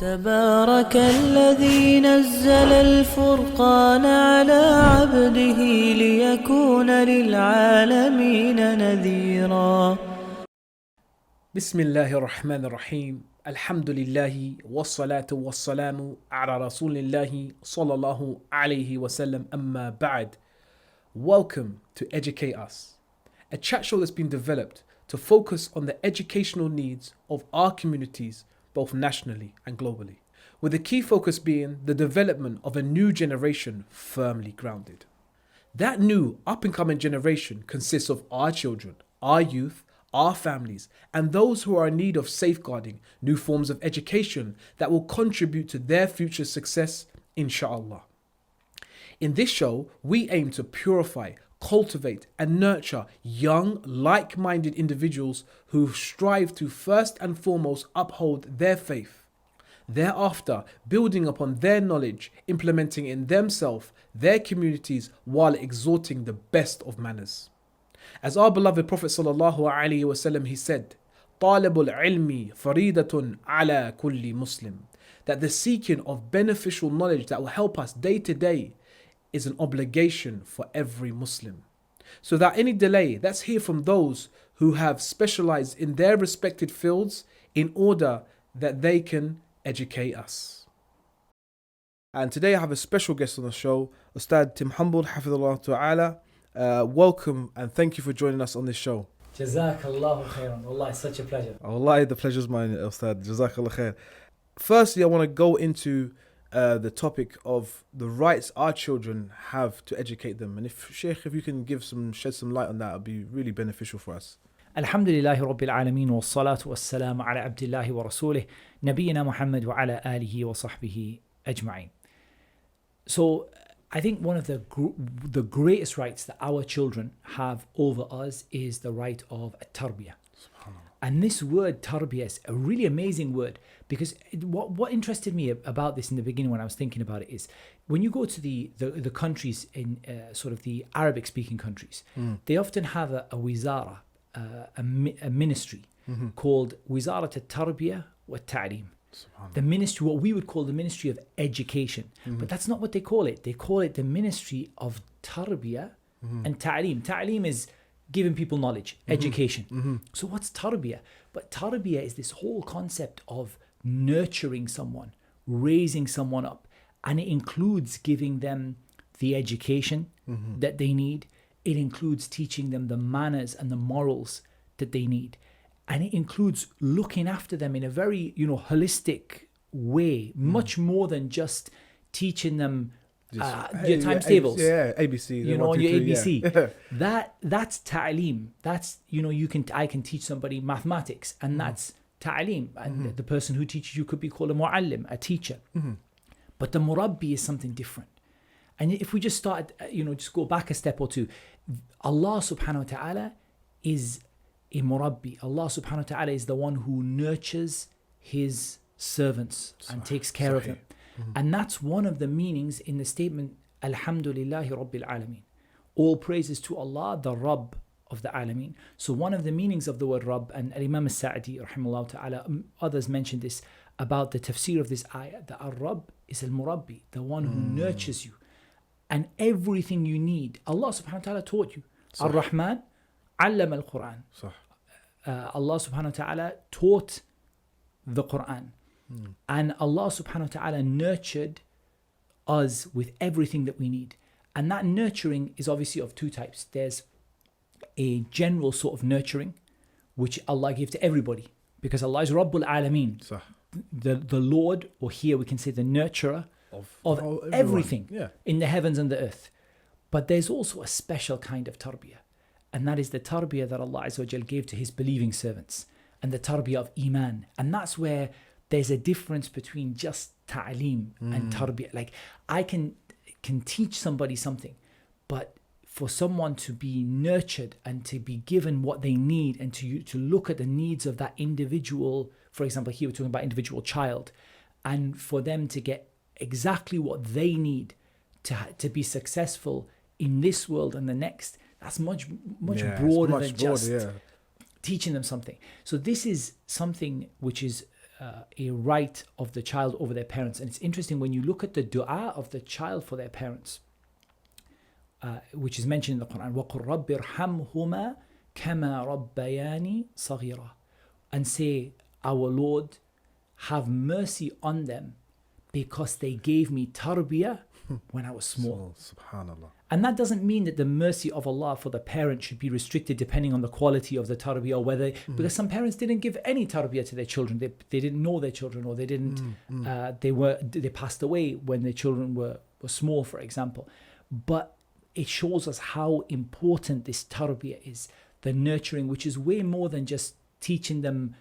تبارك الذي نزل الفرقان على عبده ليكون للعالمين نذيرا. بسم الله الرحمن الرحيم. الحمد لله والصلاة والسلام على رسول الله صلى الله عليه وسلم. أما بعد. Welcome to Educate Us, a chat show that's been developed to focus on the educational needs of our communities, both nationally and globally, with the key focus being the development of a new generation firmly grounded. That new up-and-coming generation consists of our children, our youth, our families, and those who are in need of safeguarding new forms of education that will contribute to their future success, inshallah. In this show, we aim to purify, cultivate, and nurture young, like-minded individuals who strive to first and foremost uphold their faith. Thereafter, building upon their knowledge, implementing in themselves, their communities, while exhorting the best of manners. As our beloved Prophet ﷺ, he said, طالب العلم فريدة على كل مسلم, that the seeking of beneficial knowledge that will help us day to day is an obligation for every Muslim. So without any delay, let's hear from those who have specialized in their respected fields in order that they can educate us. And today I have a special guest on the show, Ustadh Tim Humble, Hafidhullah Ta'ala. Welcome and thank you for joining us on this show. Jazakallahu khairan. Wallah, it's such a pleasure. Wallahi, the pleasure's mine, Ustadh. Jazakallah khair. Firstly, I want to go into the topic of the rights our children have to educate them. And if you can shed some light on that, it would be really beneficial for us. Alhamdulillahi Rabbil Alameen wa salatu wa salam ala abdillahi wa rasulih Nabiyyina Muhammad wa ala alihi wa sahbihi ajma'in. So I think one of the greatest rights that our children have over us is the right of tarbiyah. And this word tarbiyah is a really amazing word, because what interested me about this in the beginning when I was thinking about it is when you go to the countries in sort of the Arabic speaking countries, they often have a wizara, a ministry called Wizarat al-Tarbiyah wa Ta'lim. The ministry, what we would call the Ministry of Education. But that's not what they call it. They call it the Ministry of Tarbiyah and Ta'lim. Ta'lim is giving people knowledge, education. So what's tarbiyah? But tarbiyah is this whole concept of nurturing someone, raising someone up. And it includes giving them the education that they need. It includes teaching them the manners and the morals that they need. And it includes looking after them in a very, holistic way, much more than just teaching them your times tables, ABC, on your ABC. Yeah. That's ta'aleem. That's I can teach somebody mathematics, and that's ta'aleem. And the person who teaches you could be called a mu'allim, a teacher. But the murabbi is something different. And if we just start, just go back a step or two, Allah subhanahu wa ta'ala is a murabbi. Allah subhanahu wa ta'ala is the one who nurtures his servants and takes care of them. And that's one of the meanings in the statement, Alhamdulillahi Rabbil Alameen. All praises to Allah, the Rabb of the Alameen. So one of the meanings of the word Rabb, and Imam al-Sa'di, rahimahullah ta'ala, others mentioned this about the tafsir of this ayah, that Ar-Rabb is al-Murabbi, the one who nurtures you. And everything you need, Allah subhanahu wa ta'ala taught you. Ar-Rahman, allam al-Quran. Allah subhanahu wa ta'ala taught the Quran. And Allah subhanahu wa ta'ala nurtured us with everything that we need. And that nurturing is obviously of two types. There's a general sort of nurturing, which Allah gave to everybody, because Allah is Rabbul Alameen, the Lord, or here we can say the nurturer of everything in the heavens and the earth. But there's also a special kind of tarbiyah, and that is the tarbiyah that Allah Azza wa Jal gave to his believing servants, and the tarbiyah of iman. And that's where there's a difference between just ta'aleem and tarbiyah. Like I can teach somebody something, but for someone to be nurtured and to be given what they need, and to look at the needs of that individual, for example, here we're talking about individual child, and for them to get exactly what they need to be successful in this world and the next, that's much broader than just teaching them something. So this is something which is a right of the child over their parents. And it's interesting when you look at the dua of the child for their parents, which is mentioned in the Quran, وَقُلْ رَبِّ ارْحَمْهُمَا كَمَا رَبَّيَانِي صَغِيرًا, and say, our Lord, have mercy on them because they gave me tarbiyah when I was small. Subhanallah. And that doesn't mean that the mercy of Allah for the parent should be restricted depending on the quality of the tarbiyah, or whether, because some parents didn't give any tarbiyah to their children. They didn't know their children, or they didn't, they passed away when their children were small, for example. But it shows us how important this tarbiyah is, the nurturing, which is way more than just teaching them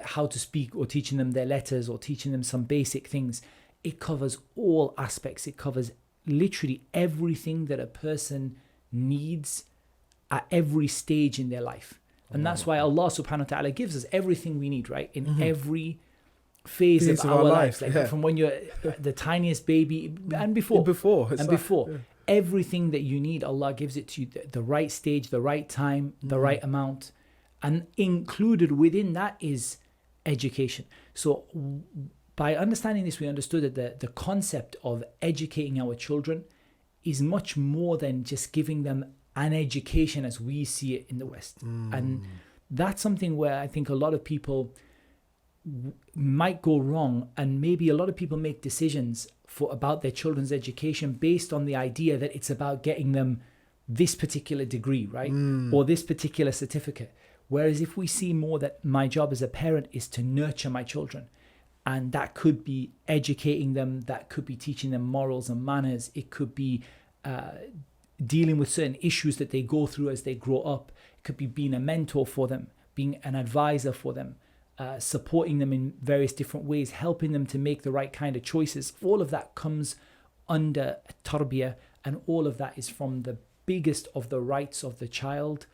how to speak, or teaching them their letters, or teaching them some basic things. It covers all aspects. It covers literally everything that a person needs at every stage in their life. And that's why Allah subhanahu wa ta'ala gives us everything we need, right? In every phase of our lives. Like from when you're the tiniest baby and before. Everything that you need, Allah gives it to you, the right stage, the right time, the right amount. And included within that is education. So by understanding this, we understood that the concept of educating our children is much more than just giving them an education as we see it in the West. And that's something where I think a lot of people might go wrong, and maybe a lot of people make decisions about their children's education based on the idea that it's about getting them this particular degree, right? Or this particular certificate. Whereas if we see more that my job as a parent is to nurture my children, and that could be educating them, that could be teaching them morals and manners, it could be dealing with certain issues that they go through as they grow up, it could be being a mentor for them, being an advisor for them, supporting them in various different ways, helping them to make the right kind of choices. All of that comes under tarbiyah, and all of that is from the biggest of the rights of the child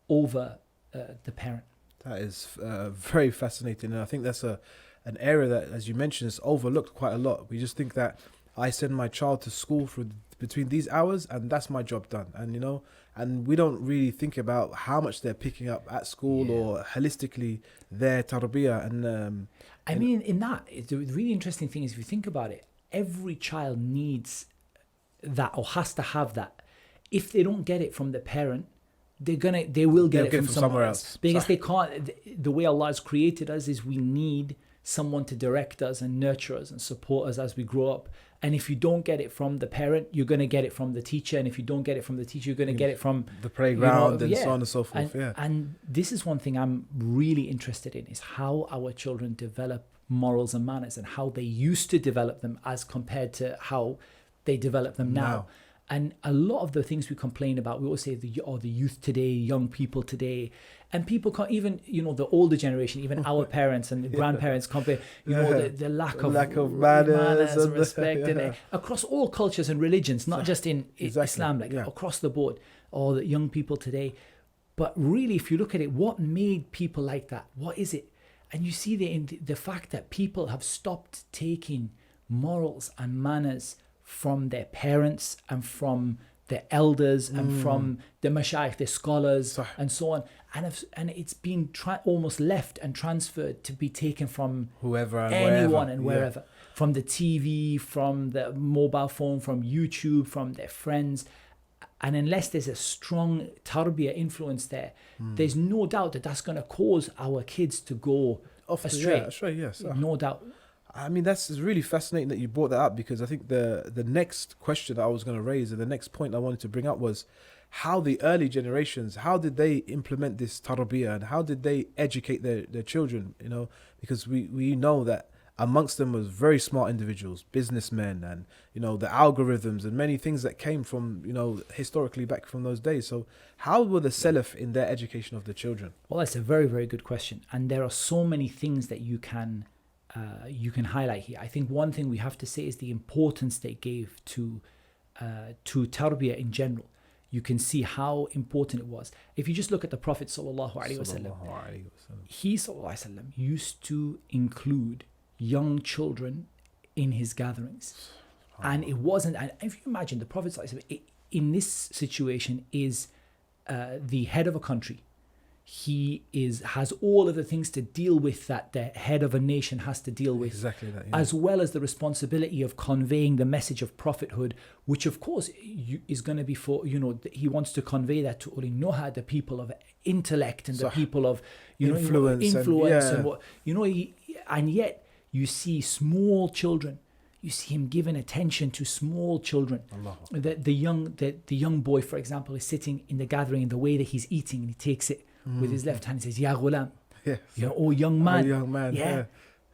over the parent. That is very fascinating, and I think that's an area that, as you mentioned, is overlooked quite a lot. We just think that I send my child to school for between these hours and that's my job done, and we don't really think about how much they're picking up at school or holistically their tarbiyah. And I mean, in that, the really interesting thing is, if you think about it, every child needs that, or has to have that. If they don't get it from the parent, they will get it from somewhere else. Because they can't. The way Allah has created us is we need someone to direct us and nurture us and support us as we grow up. And if you don't get it from the parent, you're going to get it from the teacher. And if you don't get it from the teacher, you're going to get it from the playground, and so on and so forth. And this is one thing I'm really interested in, is how our children develop morals and manners, and how they used to develop them as compared to how they develop them now. And a lot of the things we complain about, we always say the youth today, young people today, and people can't even, the older generation, even our parents and grandparents complain, the lack of manners and respect, and across all cultures and religions, not just in Islam, across the board, or the young people today. But really, if you look at it, what made people like that? What is it? And you see the fact that people have stopped taking morals and manners from their parents and from their elders and from the mashayikh, the scholars, and so on, and it's been almost left and transferred to be taken from whoever and anyone and wherever, from the TV, from the mobile phone, from YouTube, from their friends. And unless there's a strong tarbiyah influence there, there's no doubt that that's going to cause our kids to go astray. Yes. No doubt. I mean, that's really fascinating that you brought that up, because I think the next question that I was going to raise, and the next point I wanted to bring up, was how the early generations, how did they implement this tarbiyah, and how did they educate their children, because we know that amongst them was very smart individuals, businessmen, and, the algorithms and many things that came from, historically back from those days. So how were the Salaf in their education of the children? Well, that's a very, very good question. And there are so many things that you can highlight here. I think one thing we have to say is the importance they gave to tarbiyah in general. You can see how important it was. If you just look at the Prophet sallallahu alaihi wasallam, he sallallahu alaihi wasallam used to include young children in his gatherings, and it wasn't. And if you imagine, the Prophet sallallahu alaihi wasallam in this situation is the head of a country. he has all of the things to deal with that the head of a nation has to deal with. Exactly that, yeah. As well as the responsibility of conveying the message of prophethood, which of course is going to be for, he wants to convey that to Uli Nuha, the people of intellect and the people of, influence and what, and yet you see small children. You see him giving attention to small children. The young boy, for example, is sitting in the gathering in the way that he's eating, and he takes it with his left hand. He says, "Ya ghulam," oh young man, yeah.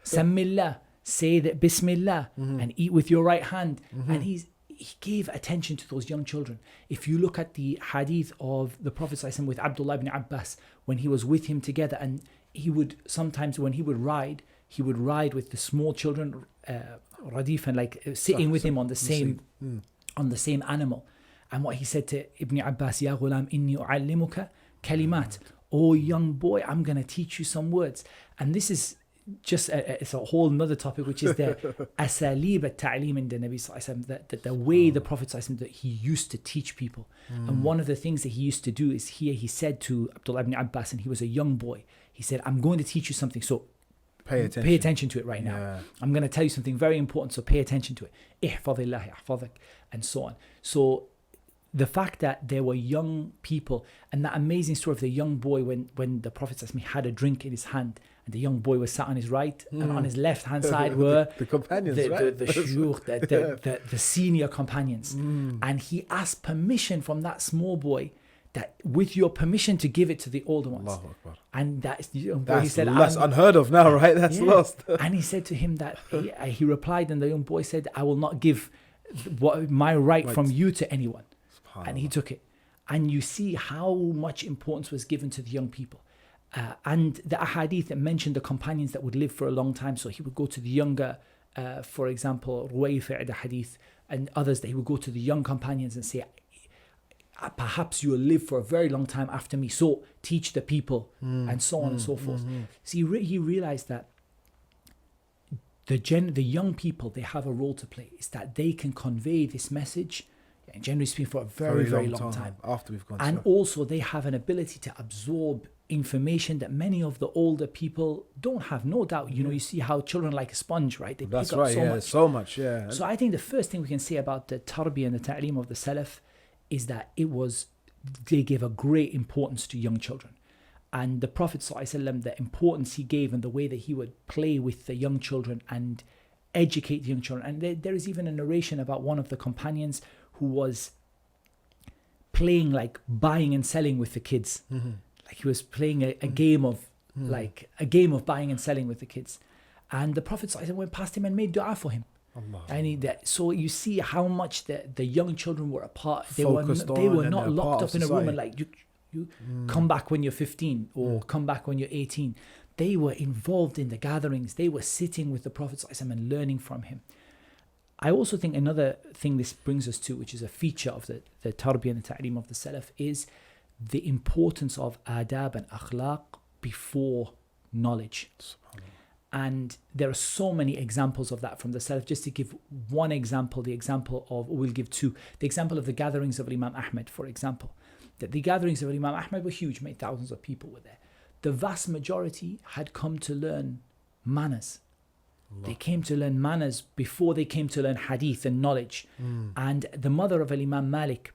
Sammillah, say that Bismillah, and eat with your right hand. And he gave attention to those young children. If you look at the hadith of the Prophet ﷺ with Abdullah ibn Abbas, when he was with him together, and he would sometimes, when he would ride with the small children, radif, and like sitting with him on the same animal. And what he said to Ibn Abbas, "Ya ghulam, inni u'allimuka kalimat." Oh young boy, I'm going to teach you some words. And this is just it's a whole another topic, which is the asalib at-ta'lim in the Nabi sallallahu alaihi wasallam, the way the Prophet sallallahu alaihi wasallam, that he used to teach people. And one of the things that he used to do is he said to Abdullah ibn Abbas, and he was a young boy, he said, "I'm going to teach you something, so pay attention to it right now. Yeah. I'm going to tell you something very important, so pay attention to it. Ihfadillah yahfadak," and so on. So the fact that there were young people, and that amazing story of the young boy when the Prophet had a drink in his hand, and the young boy was sat on his right, and on his left hand side were the companions, the shuyukh, the senior companions. And he asked permission from that small boy, that with your permission to give it to the older ones. Allahu Akbar. And that's he said, that's unheard of now, right? That's lost. And he said to him that he replied, and the young boy said, "I will not give my right from you to anyone." And he took it. And you see how much importance was given to the young people. And the ahadith that mentioned the companions that would live for a long time. So he would go to the younger, for example, Ruwayfi' the hadith, and others, that he would go to the young companions and say, "Perhaps you will live for a very long time after me, so teach the people," and so on and so forth. So he realized that the young people, they have a role to play. Is that they can convey this message, and generally speaking, for a very, very long time. After we've gone. And also they have an ability to absorb information that many of the older people don't have, no doubt. You see how children like a sponge, right? They That's pick up right, so much. So I think the first thing we can say about the tarbiyah and the ta'lim of the Salaf is that they gave a great importance to young children. And the Prophet ﷺ, the importance he gave and the way that he would play with the young children and educate the young children. And there is even a narration about one of the companions who was playing, like buying and selling with the kids. Like he was playing a game of buying and selling with the kids. And the Prophet ﷺ went past him and made dua for him. So you see how much the young children were a part. They were not locked up in a room and like you come back when you're 15 or come back when you're 18. They were involved in the gatherings. They were sitting with the Prophet ﷺ and learning from him. I also think another thing this brings us to, which is a feature of the tarbiyah and the ta'lim of the Salaf, is the importance of adab and akhlaq before knowledge. And there are so many examples of that from the Salaf. Just to give one example, we'll give two. The example of the gatherings of Imam Ahmed, for example. That the gatherings of Imam Ahmed were huge, many thousands of people were there. The vast majority had come to learn manners. They came to learn manners before they came to learn hadith and knowledge. And the mother of Imam Malik,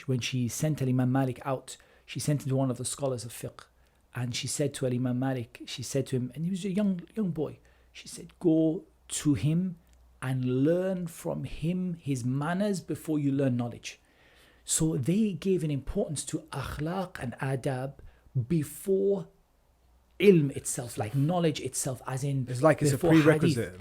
when she sent Imam Malik out, she sent him to one of the scholars of fiqh. And she said to Imam Malik, she said to him, and he was a young boy, she said, "Go to him and learn from him his manners before you learn knowledge." So they gave an importance to akhlaq and adab before ilm itself, like knowledge itself, as in it's like it's a prerequisite.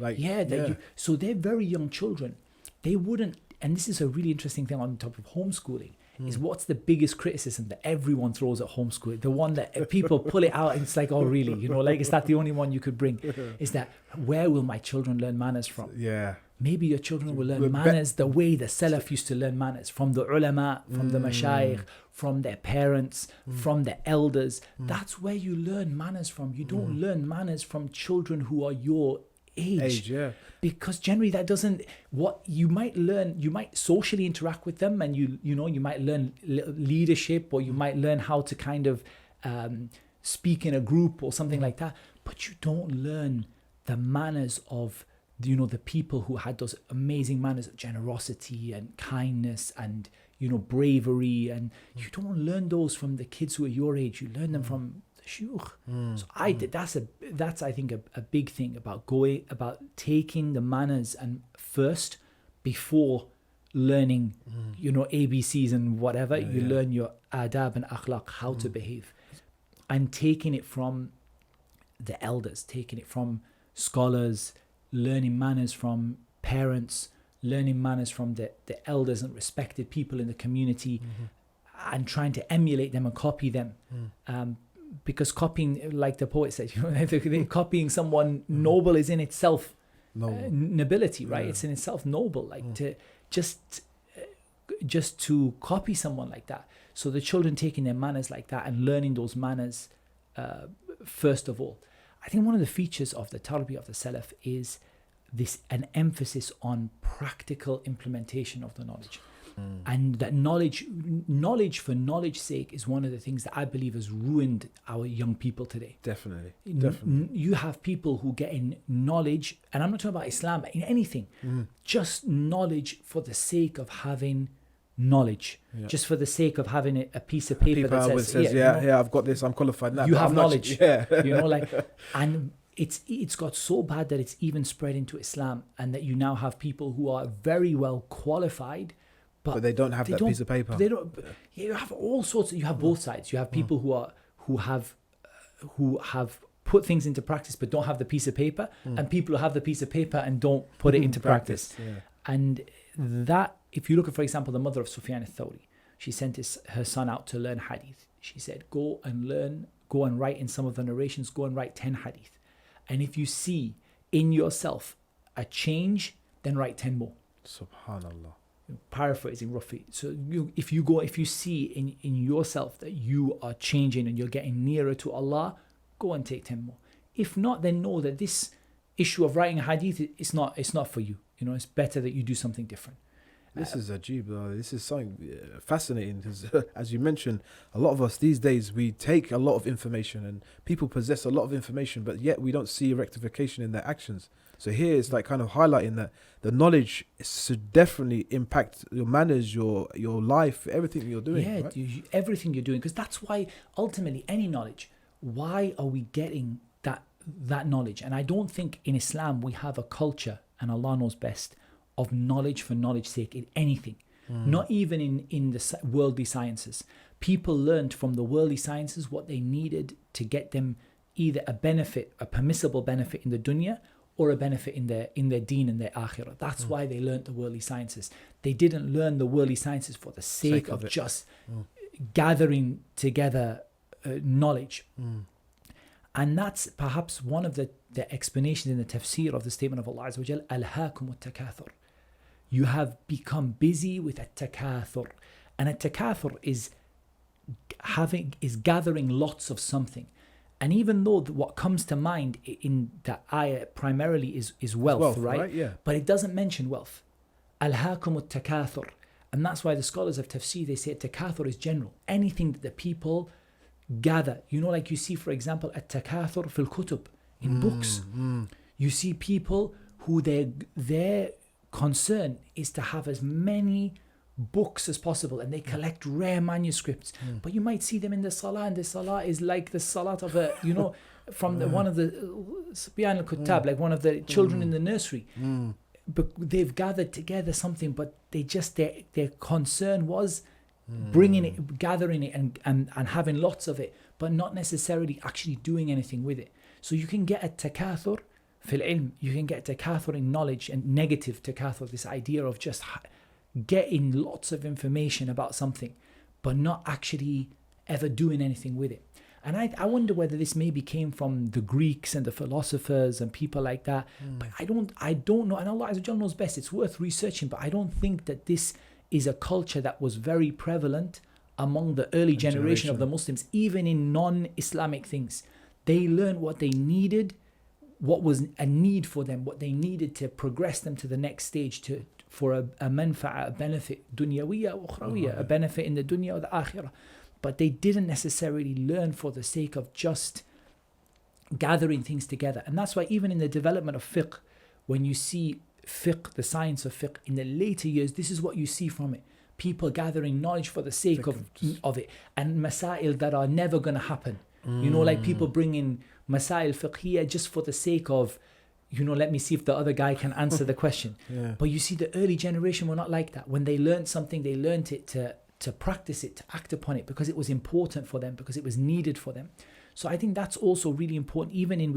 So they're very young children. They wouldn't, and this is a really interesting thing on top of homeschooling, is what's the biggest criticism that everyone throws at homeschooling? The one that people pull it out and it's like, oh really? Like, is that the only one you could bring? Is that, where will my children learn manners from? Yeah. Maybe your children will learn manners the way the Salaf used to learn manners, from the ulama, from the mashayikh, from their parents, from the elders. That's where you learn manners from. You don't learn manners from children who are your age. Yeah. Because generally that doesn't, what you might learn, you might socially interact with them, and you know, you might learn leadership, or you might learn how to kind of speak in a group or something like that, but you don't learn the manners of, you know, the people who had those amazing manners of generosity and kindness and, you know, bravery, and you don't learn those from the kids who are your age. You learn them from the shuyukh. So that's I think a big thing about taking the manners and first before learning, you know, ABCs and whatever. You learn your adab and akhlaq, how to behave, and taking it from the elders, taking it from scholars, learning manners from parents, learning manners from the elders and respected people in the community, and trying to emulate them and copy them. Because copying, like the poet said, you know, copying someone noble is in itself nobility, right? It's in itself noble, like to just to copy someone like that. So the children taking their manners like that and learning those manners first of all. I think one of the features of the tarbiyah of the Salaf is an emphasis on practical implementation of the knowledge. And that knowledge for knowledge's sake is one of the things that I believe has ruined our young people today. Definitely. You have people who get in knowledge, and I'm not talking about Islam, but in anything, just knowledge for the sake of having knowledge, just for the sake of having a piece of paper that says, I've got this, I'm qualified now. You have knowledge. You know, like, and it's got so bad that it's even spread into Islam, and that you now have people who are very well qualified, but they don't have that piece of paper. They don't. You have all sorts. You have both sides. You have people who have put things into practice but don't have the piece of paper, and people who have the piece of paper and don't put it into practice. And that, if you look at, for example, the mother of Sufyan al-Thawri, she sent her son out to learn hadith. She said, go and write in some of the narrations, go and write 10 hadith. And if you see in yourself a change, then write 10 more. Subhanallah. Paraphrasing roughly. So if you see in yourself that you are changing and you're getting nearer to Allah, go and take 10 more. If not, then know that this issue of writing a hadith, it's not for you. You know, it's better that you do something different. This is ajib. This is something fascinating, because as you mentioned, a lot of us these days, we take a lot of information, and people possess a lot of information, but yet we don't see rectification in their actions. So here it's like kind of highlighting that the knowledge should definitely impact your manners, your life, everything you're doing. Yeah, right? Everything you're doing, because that's why ultimately any knowledge, why are we getting that knowledge? And I don't think in Islam we have a culture, and Allah knows best, of knowledge for knowledge's sake in anything. Not even in the worldly sciences. People learned from the worldly sciences what they needed to get them either a benefit, a permissible benefit in the dunya, or a benefit in their deen and their akhirah. That's why they learned the worldly sciences. They didn't learn the worldly sciences for the sake of just gathering together knowledge. And that's perhaps one of the explanations in the tafsir of the statement of Allah Azza wa Jal, Alhaakum at-takathur. You have become busy with at-takathur. And at-takathur is gathering lots of something. And even though what comes to mind in that ayah primarily is wealth, right? Yeah. But it doesn't mention wealth. Alhaakum at-takathur. And that's why the scholars of tafsir, they say takathur is general. Anything that the people gather. You know, like you see, for example, at-takathur fil kutub, in books. You see people who their concern is to have as many books as possible, and they collect rare manuscripts. But you might see them in the salah, and the salah is like the salat of a, you know, from one of the Sibyan al-Kuttab, like one of the children in the nursery. But they've gathered together something, but they just their concern was bringing it, gathering it, and having lots of it, but not necessarily actually doing anything with it. So you can get a takathur fil ilm, you can get takathur in knowledge, and negative takathur, this idea of just getting lots of information about something, but not actually ever doing anything with it. And I wonder whether this maybe came from the Greeks and the philosophers and people like that. But I don't know. And Allah Azza wa Jalla knows best. It's worth researching. But I don't think that this is a culture that was very prevalent among the early generation of the Muslims, even in non-Islamic things. They learned what they needed what was a need for them, what they needed to progress them to the next stage, for a manfa'a, a benefit, dunyawiyya wa ukhrawiyya, a benefit in the dunya or the akhirah. But they didn't necessarily learn for the sake of just gathering things together. And that's why even in the development of fiqh, when you see fiqh, the science of fiqh, in the later years, this is what you see from it. People gathering knowledge for the sake of it, and masail that are never going to happen. Like people bring in masail fiqhiyya just for the sake of, let me see if the other guy can answer the question. But you see, the early generation were not like that. When they learned something, they learned it to practice it, to act upon it, because it was important for them, because it was needed for them. So I think that's also really important, even if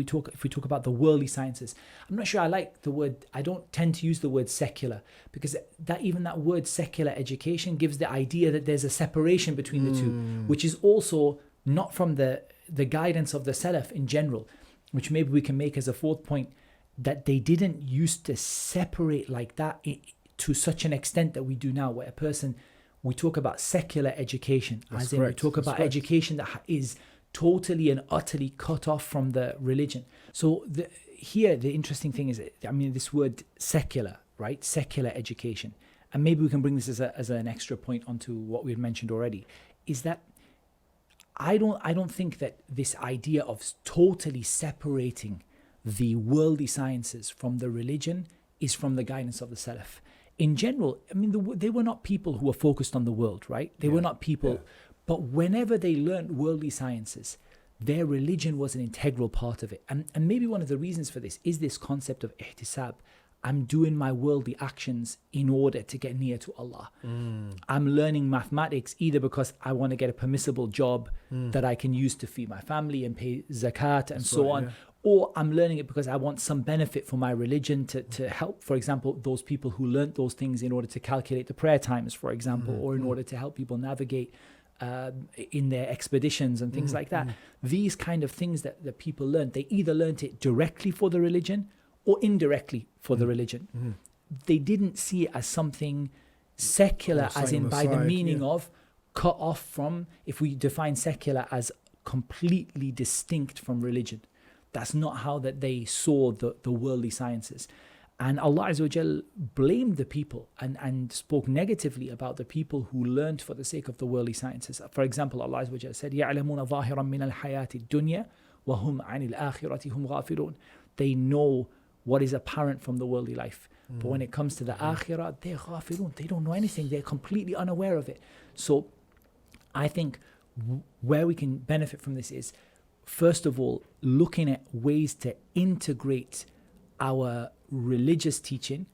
we talk about the worldly sciences. I'm not sure I like the word, I don't tend to use the word secular, because that word secular education gives the idea that there's a separation between the two, which is also not from the guidance of the Salaf in general, which maybe we can make as a fourth point, that they didn't used to separate like that to such an extent that we do now, where we talk about secular education, as in we talk about education that is totally and utterly cut off from the religion. So here the interesting thing is, this word secular, right? Secular education, and maybe we can bring this as an extra point onto what we've mentioned already, is that I don't think that this idea of totally separating the worldly sciences from the religion is from the guidance of the Salaf. In general, they were not people who were focused on the world, right? They were not people, but whenever they learned worldly sciences, their religion was an integral part of it. And maybe one of the reasons for this is this concept of ihtisab. I'm doing my worldly actions in order to get near to Allah. I'm learning mathematics either because I want to get a permissible job that I can use to feed my family and pay zakat and so on. Or I'm learning it because I want some benefit for my religion to help, for example, those people who learnt those things in order to calculate the prayer times, for example, or in order to help people navigate in their expeditions and things like that. These kind of things that people learned, they either learnt it directly for the religion or indirectly for the religion. They didn't see it as something secular, as in by the meaning of cut off from, if we define secular as completely distinct from religion. That's not how that they saw the worldly sciences. And Allah Azza wa Jal blamed the people and spoke negatively about the people who learned for the sake of the worldly sciences. For example, Allah Azza wa Jal said, يَعْلَمُونَ ظَاهِرًا مِنَ الْحَيَاةِ الدُّنْيَا وَهُمْ عَنِ الْآخِرَةِ هُمْ غَافِلُونَ. They know what is apparent from the worldly life. But when it comes to the akhirah, they're ghafilun. They don't know anything. They're completely unaware of it. So I think where we can benefit from this is, first of all, looking at ways to integrate our religious teaching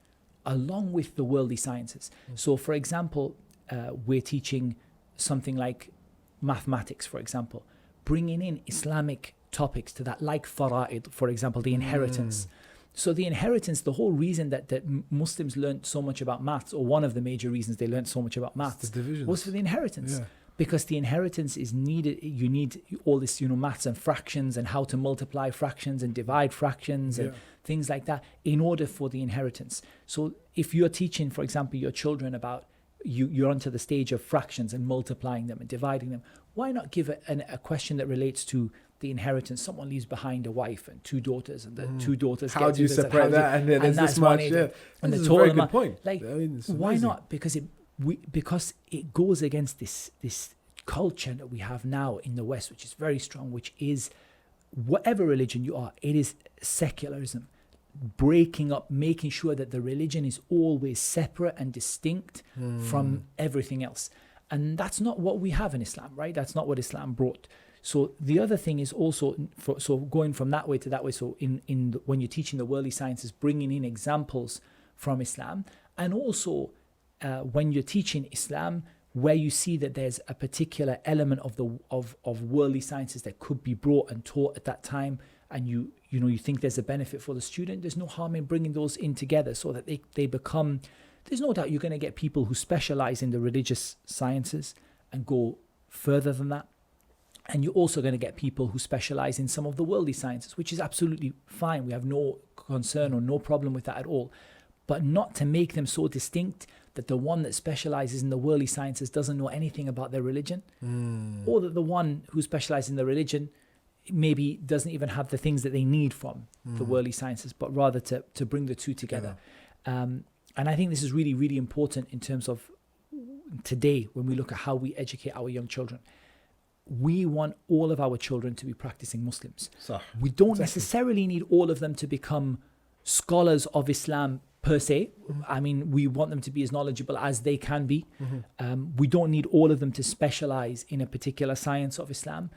along with the worldly sciences. So for example, we're teaching something like mathematics, for example, bringing in Islamic topics to that, like fara'id, for example, the inheritance. So the inheritance, the whole reason that Muslims learned so much about maths, or one of the major reasons they learned so much about maths, was for the inheritance. Because the inheritance is needed. You need all this, maths and fractions and how to multiply fractions and divide fractions and things like that in order for the inheritance. So if you're teaching, for example, your children about, you're onto the stage of fractions and multiplying them and dividing them, why not give a question that relates to the inheritance? Someone leaves behind a wife and two daughters, and the two daughters. How do you separate that? And then there's this much. And this the is a very good point. Like, why not? Because it goes against this culture that we have now in the West, which is very strong, which is whatever religion you are, it is secularism, breaking up, making sure that the religion is always separate and distinct from everything else. And that's not what we have in Islam, right? That's not what Islam brought. So the other thing is also, so going from that way to that way, so when you're teaching the worldly sciences, bringing in examples from Islam, and also when you're teaching Islam, where you see that there's a particular element of worldly sciences that could be brought and taught at that time, and you think there's a benefit for the student, there's no harm in bringing those in together so that they become. There's no doubt you're going to get people who specialize in the religious sciences and go further than that. And you're also going to get people who specialize in some of the worldly sciences, which is absolutely fine. We have no concern or no problem with that at all. But not to make them so distinct that the one that specializes in the worldly sciences doesn't know anything about their religion, or that the one who specializes in the religion maybe doesn't even have the things that they need from the worldly sciences, but rather to bring the two together. And I think this is really, really important in terms of today when we look at how we educate our young children. We want all of our children to be practicing Muslims. We don't necessarily need all of them to become scholars of Islam per se. I mean, we want them to be as knowledgeable as they can be. We don't need all of them to specialize in a particular science of Islam.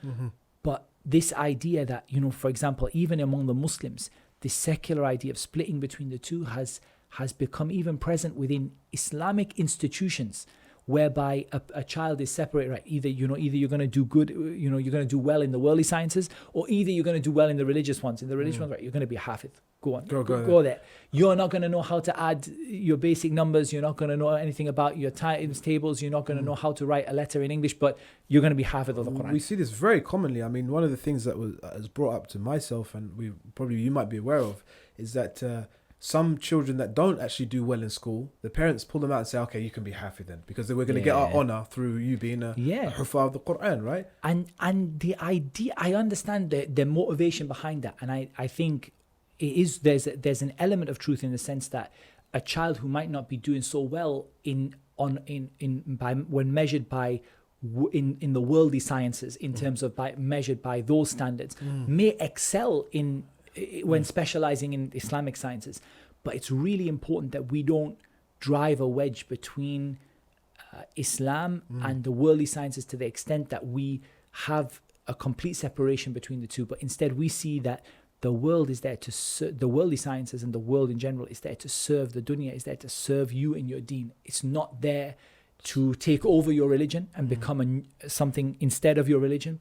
But this idea that, you know, for example, even among the Muslims, this secular idea of splitting between the two has become even present within Islamic institutions, whereby a child is separated, right? Either you're going to do good, you're going to do well in the worldly sciences, or either you're going to do well in the religious ones. In the religious ones, right, you're going to be a hafiz. Go on, go there. You're not going to know how to add your basic numbers. You're not going to know anything about your times tables. You're not going to know how to write a letter in English, but you're going to be hafiz of the Quran. We see this very commonly. I mean, one of the things that was brought up to myself, and you might be aware of, is that some children that don't actually do well in school, the parents pull them out and say, okay, you can be hafiz then, because we're going to get our honor through you being a hufaz of the Quran, right? And the idea, I understand the motivation behind that, and I think it is there's an element of truth in the sense that a child who might not be doing so well when measured by in the worldly sciences, in terms of measured by those standards, may excel when specializing in Islamic sciences. But it's really important that we don't drive a wedge between Islam and the worldly sciences to the extent that we have a complete separation between the two. But instead we see that the world is there to the worldly sciences and the world in general is there to serve the dunya, is there to serve you in your deen. It's not there to take over your religion and become something instead of your religion.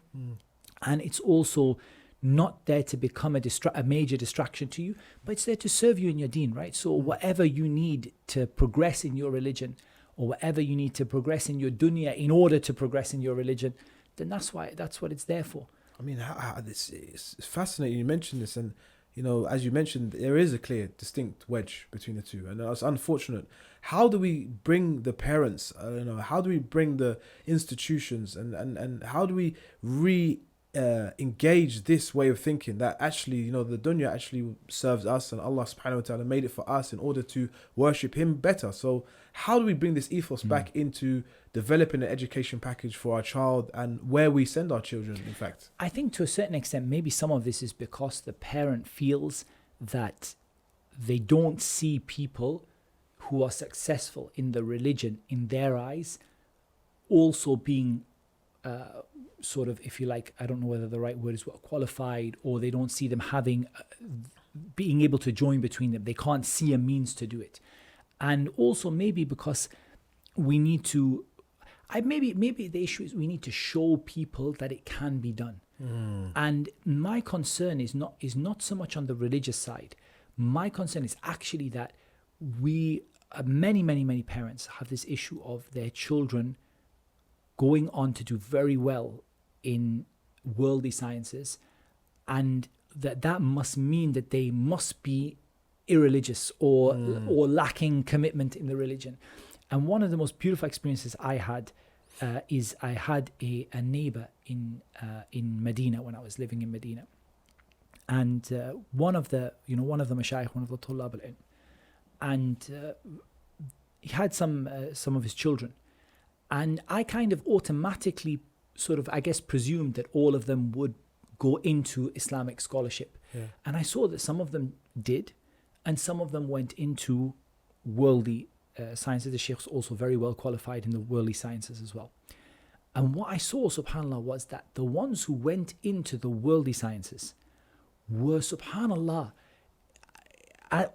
And it's also not there to become a major distraction to you, but it's there to serve you in your deen, right? So whatever you need to progress in your religion, or whatever you need to progress in your dunya in order to progress in your religion, then that's what it's there for. I mean, it's fascinating you mentioned this, and you know, as you mentioned, there is a clear, distinct wedge between the two, and it's unfortunate. How do we bring the parents? How do we bring the institutions, and how do we engage this way of thinking that actually, you know, the dunya actually serves us, and Allah subhanahu wa ta'ala made it for us in order to worship Him better. So how do we bring this ethos back into developing an education package for our child and where we send our children, in fact? I think to a certain extent, maybe some of this is because the parent feels that they don't see people who are successful in the religion in their eyes also being sort of, if you like, I don't know whether the right word is qualified, or they don't see them being able to join between them. They can't see a means to do it. And also maybe because we need to, maybe the issue is we need to show people that it can be done. And my concern is not so much on the religious side. My concern is actually that many parents have this issue of their children going on to do very well in worldly sciences, and that must mean that they must be irreligious or lacking commitment in the religion. And one of the most beautiful experiences I had is I had a neighbor in Medina when I was living in Medina, and one of the mashayikh, one of the tullab al-ilm, and he had some of his children, and I kind of automatically sort of, I guess, presumed that all of them would go into Islamic scholarship. And I saw that some of them did, and some of them went into worldly sciences. The sheikh's also very well qualified in the worldly sciences as well. And what I saw, subhanAllah, was that the ones who went into the worldly sciences were, subhanAllah,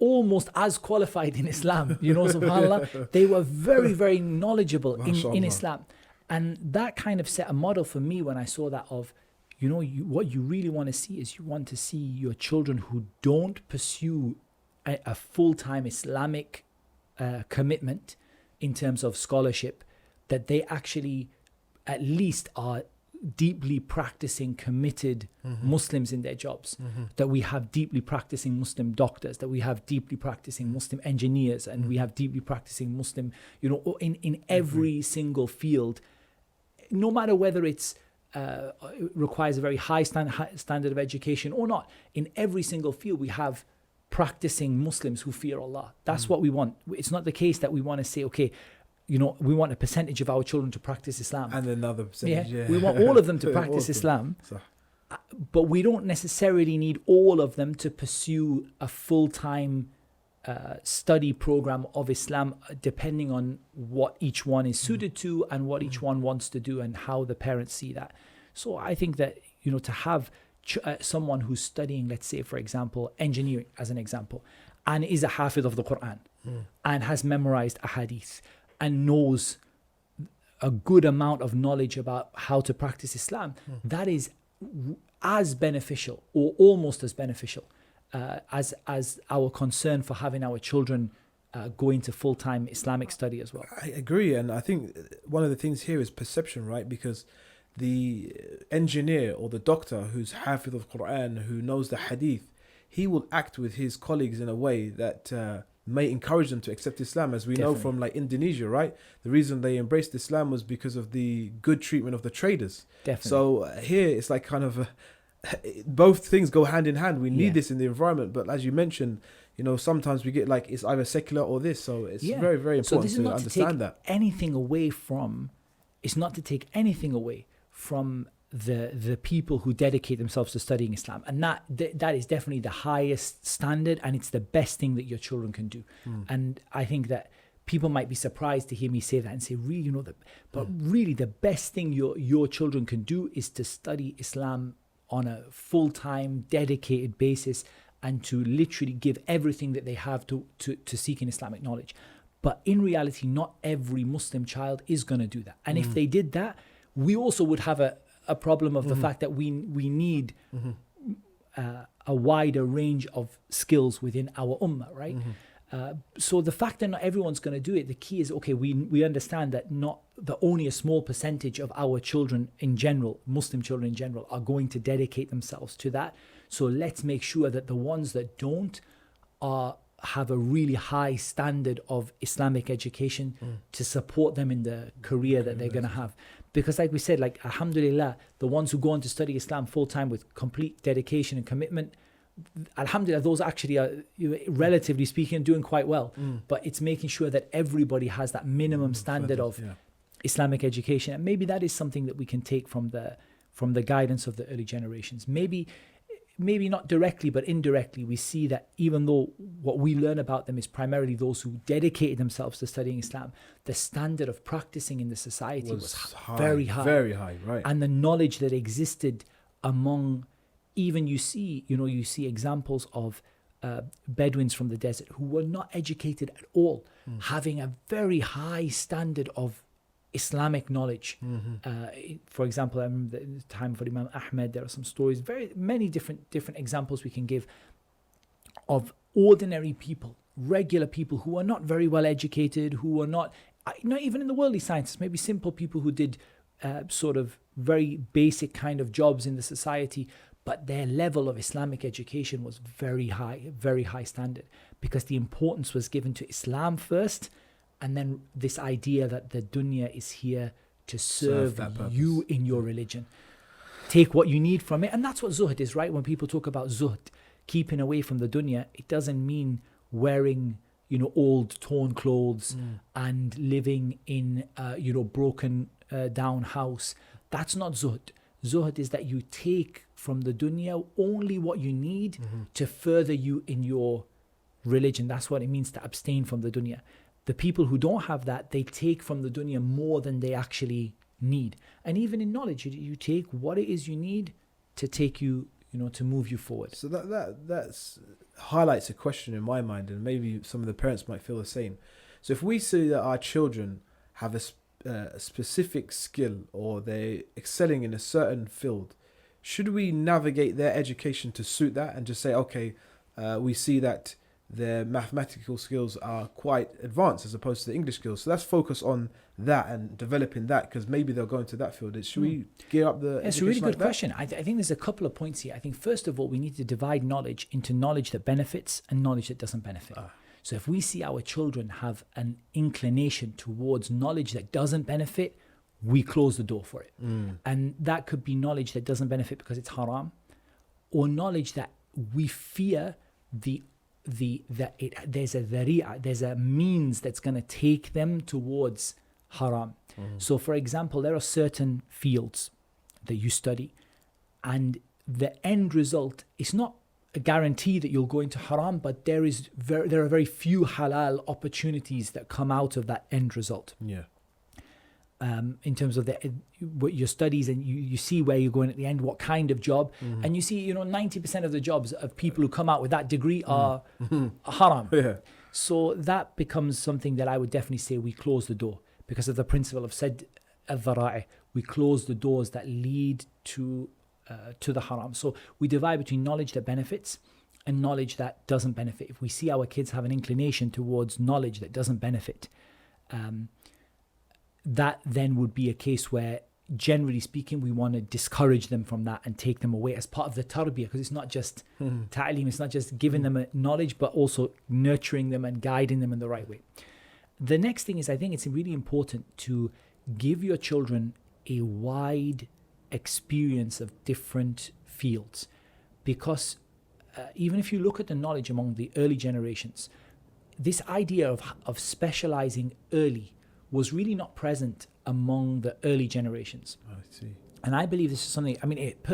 almost as qualified in Islam, subhanAllah. They were very, very knowledgeable in Islam. And that kind of set a model for me when I saw that of, what you really want to see is you want to see your children who don't pursue a full-time Islamic commitment in terms of scholarship, that they actually at least are deeply practicing, committed Muslims in their jobs, that we have deeply practicing Muslim doctors, that we have deeply practicing Muslim engineers, and we have deeply practicing Muslim, in every single field, no matter whether it's requires a very high standard of education or not. In every single field, we have practicing Muslims who fear Allah. That's what we want. It's not the case that we want to say, okay, we want a percentage of our children to practice Islam. And another percentage, yeah. We want all of them to practice Islam. So, But we don't necessarily need all of them to pursue a full-time study program of Islam, depending on what each one is suited to and what each one wants to do and how the parents see that. So I think that, to have someone who's studying, let's say, for example, engineering as an example, and is a hafiz of the Quran and has memorized a hadith and knows a good amount of knowledge about how to practice Islam, that is as beneficial or almost as beneficial as our concern for having our children go into full-time Islamic study as well. I agree, and I think one of the things here is perception, right? Because the engineer or the doctor who's hafiz of Quran, who knows the hadith, he will act with his colleagues in a way that may encourage them to accept Islam, as we know from like Indonesia, right? The reason they embraced Islam was because of the good treatment of the traders. Definitely. So here it's like kind of both things go hand in hand. We need this in the environment, but as you mentioned, sometimes we get like it's either secular or this. So it's very, very important to understand that. It's not to take anything away from the people who dedicate themselves to studying Islam, and that is definitely the highest standard, and it's the best thing that your children can do. And I think that people might be surprised to hear me say that and say, really, but really the best thing your children can do is to study Islam on a full-time, dedicated basis, and to literally give everything that they have to seeking Islamic knowledge. But in reality, not every Muslim child is going to do that. And if they did that, we also would have a problem of the fact that we need a wider range of skills within our ummah, right? So the fact that not everyone's going to do it, the key is, okay, we understand that only a small percentage of our children in general, Muslim children in general, are going to dedicate themselves to that. So let's make sure that the ones that don't have a really high standard of Islamic education to support them in the career that they're going to have. Because like we said, like, alhamdulillah, the ones who go on to study Islam full-time with complete dedication and commitment, alhamdulillah, those actually are, relatively speaking, doing quite well. But it's making sure that everybody has that minimum standard of Islamic education. And maybe that is something that we can take from the guidance of the early generations. Maybe not directly, but indirectly, we see that even though what we learn about them is primarily those who dedicated themselves to studying Islam, the standard of practicing in the society was high, very high. Very high, right. And the knowledge that existed among, even you see examples of Bedouins from the desert who were not educated at all, having a very high standard of Islamic knowledge. For example, I remember the time for Imam Ahmed, there are some stories, very many different examples we can give of ordinary people, regular people who are not very well educated, who are not even in the worldly sciences, maybe simple people who did sort of very basic kind of jobs in the society, but their level of Islamic education was very high standard, because the importance was given to Islam first, and then this idea that the dunya is here to serve you in your religion. Take what you need from it. And that's what zuhd is, right? When people talk about zuhd, keeping away from the dunya, it doesn't mean wearing, old torn clothes and living in, broken down house. That's not zuhd. Zuhd is that you take from the dunya only what you need to further you in your religion. That's what it means to abstain from the dunya. The people who don't have that, they take from the dunya more than they actually need. And even in knowledge, you take what it is you need to take you, to move you forward. So that's highlights a question in my mind, and maybe some of the parents might feel the same. So if we see that our children have a specific skill, or they're excelling in a certain field, should we navigate their education to suit that and just say, okay, we see that their mathematical skills are quite advanced as opposed to the English skills, so let's focus on that and developing that, because maybe they'll go into that field. Should we gear up the It's a really good question. I think there's a couple of points here. I think first of all, we need to divide knowledge into knowledge that benefits and knowledge that doesn't benefit. So if we see our children have an inclination towards knowledge that doesn't benefit, we close the door for it. And that could be knowledge that doesn't benefit because it's haram, or knowledge that we fear there's a dhari'ah, there's a means that's going to take them towards haram. So for example, there are certain fields that you study, and the end result is not a guarantee that you'll go into haram, but there are very few halal opportunities that come out of that end result. Yeah. In terms of what your studies, and you see where you're going at the end, what kind of job, and you see 90% of the jobs of people who come out with that degree are haram. Yeah. So that becomes something that I would definitely say we close the door, because of the principle of said al-dhara'i. We close the doors that lead to the haram. So we divide between knowledge that benefits and knowledge that doesn't benefit. If we see our kids have an inclination towards knowledge that doesn't benefit, that then would be a case where, generally speaking, we want to discourage them from that and take them away as part of the tarbiyah, because it's not just ta'aleem, it's not just giving them a knowledge, but also nurturing them and guiding them in the right way. The next thing is, I think it's really important to give your children a wide experience of different fields, because even if you look at the knowledge among the early generations, this idea of specializing early was really not present among the early generations. I see. And I believe this is something, I mean, it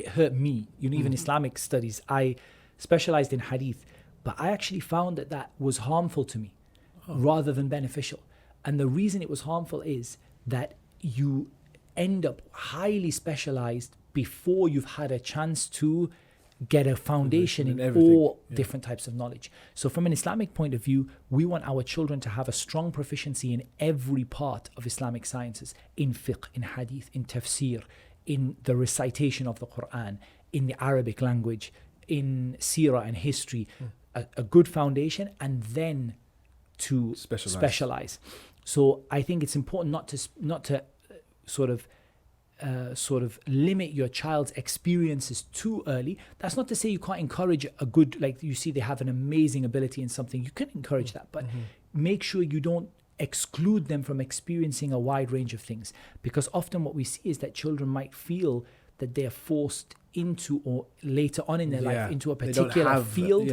hurt me, even Islamic studies. I specialized in hadith, but I actually found that was harmful to me rather than beneficial. And the reason it was harmful is that you end up highly specialized before you've had a chance to get a foundation in all different types of knowledge. So from an Islamic point of view, we want our children to have a strong proficiency in every part of Islamic sciences, in fiqh, in hadith, in tafsir, in the recitation of the Quran, in the Arabic language, in seerah and history, a good foundation, and then to specialize. So I think it's important not to sort of limit your child's experiences too early. That's not to say you can't encourage a good, like you see they have an amazing ability in something, you can encourage that, but make sure you don't exclude them from experiencing a wide range of things, because often what we see is that children might feel that they're forced into, or later on in their life, into a particular field,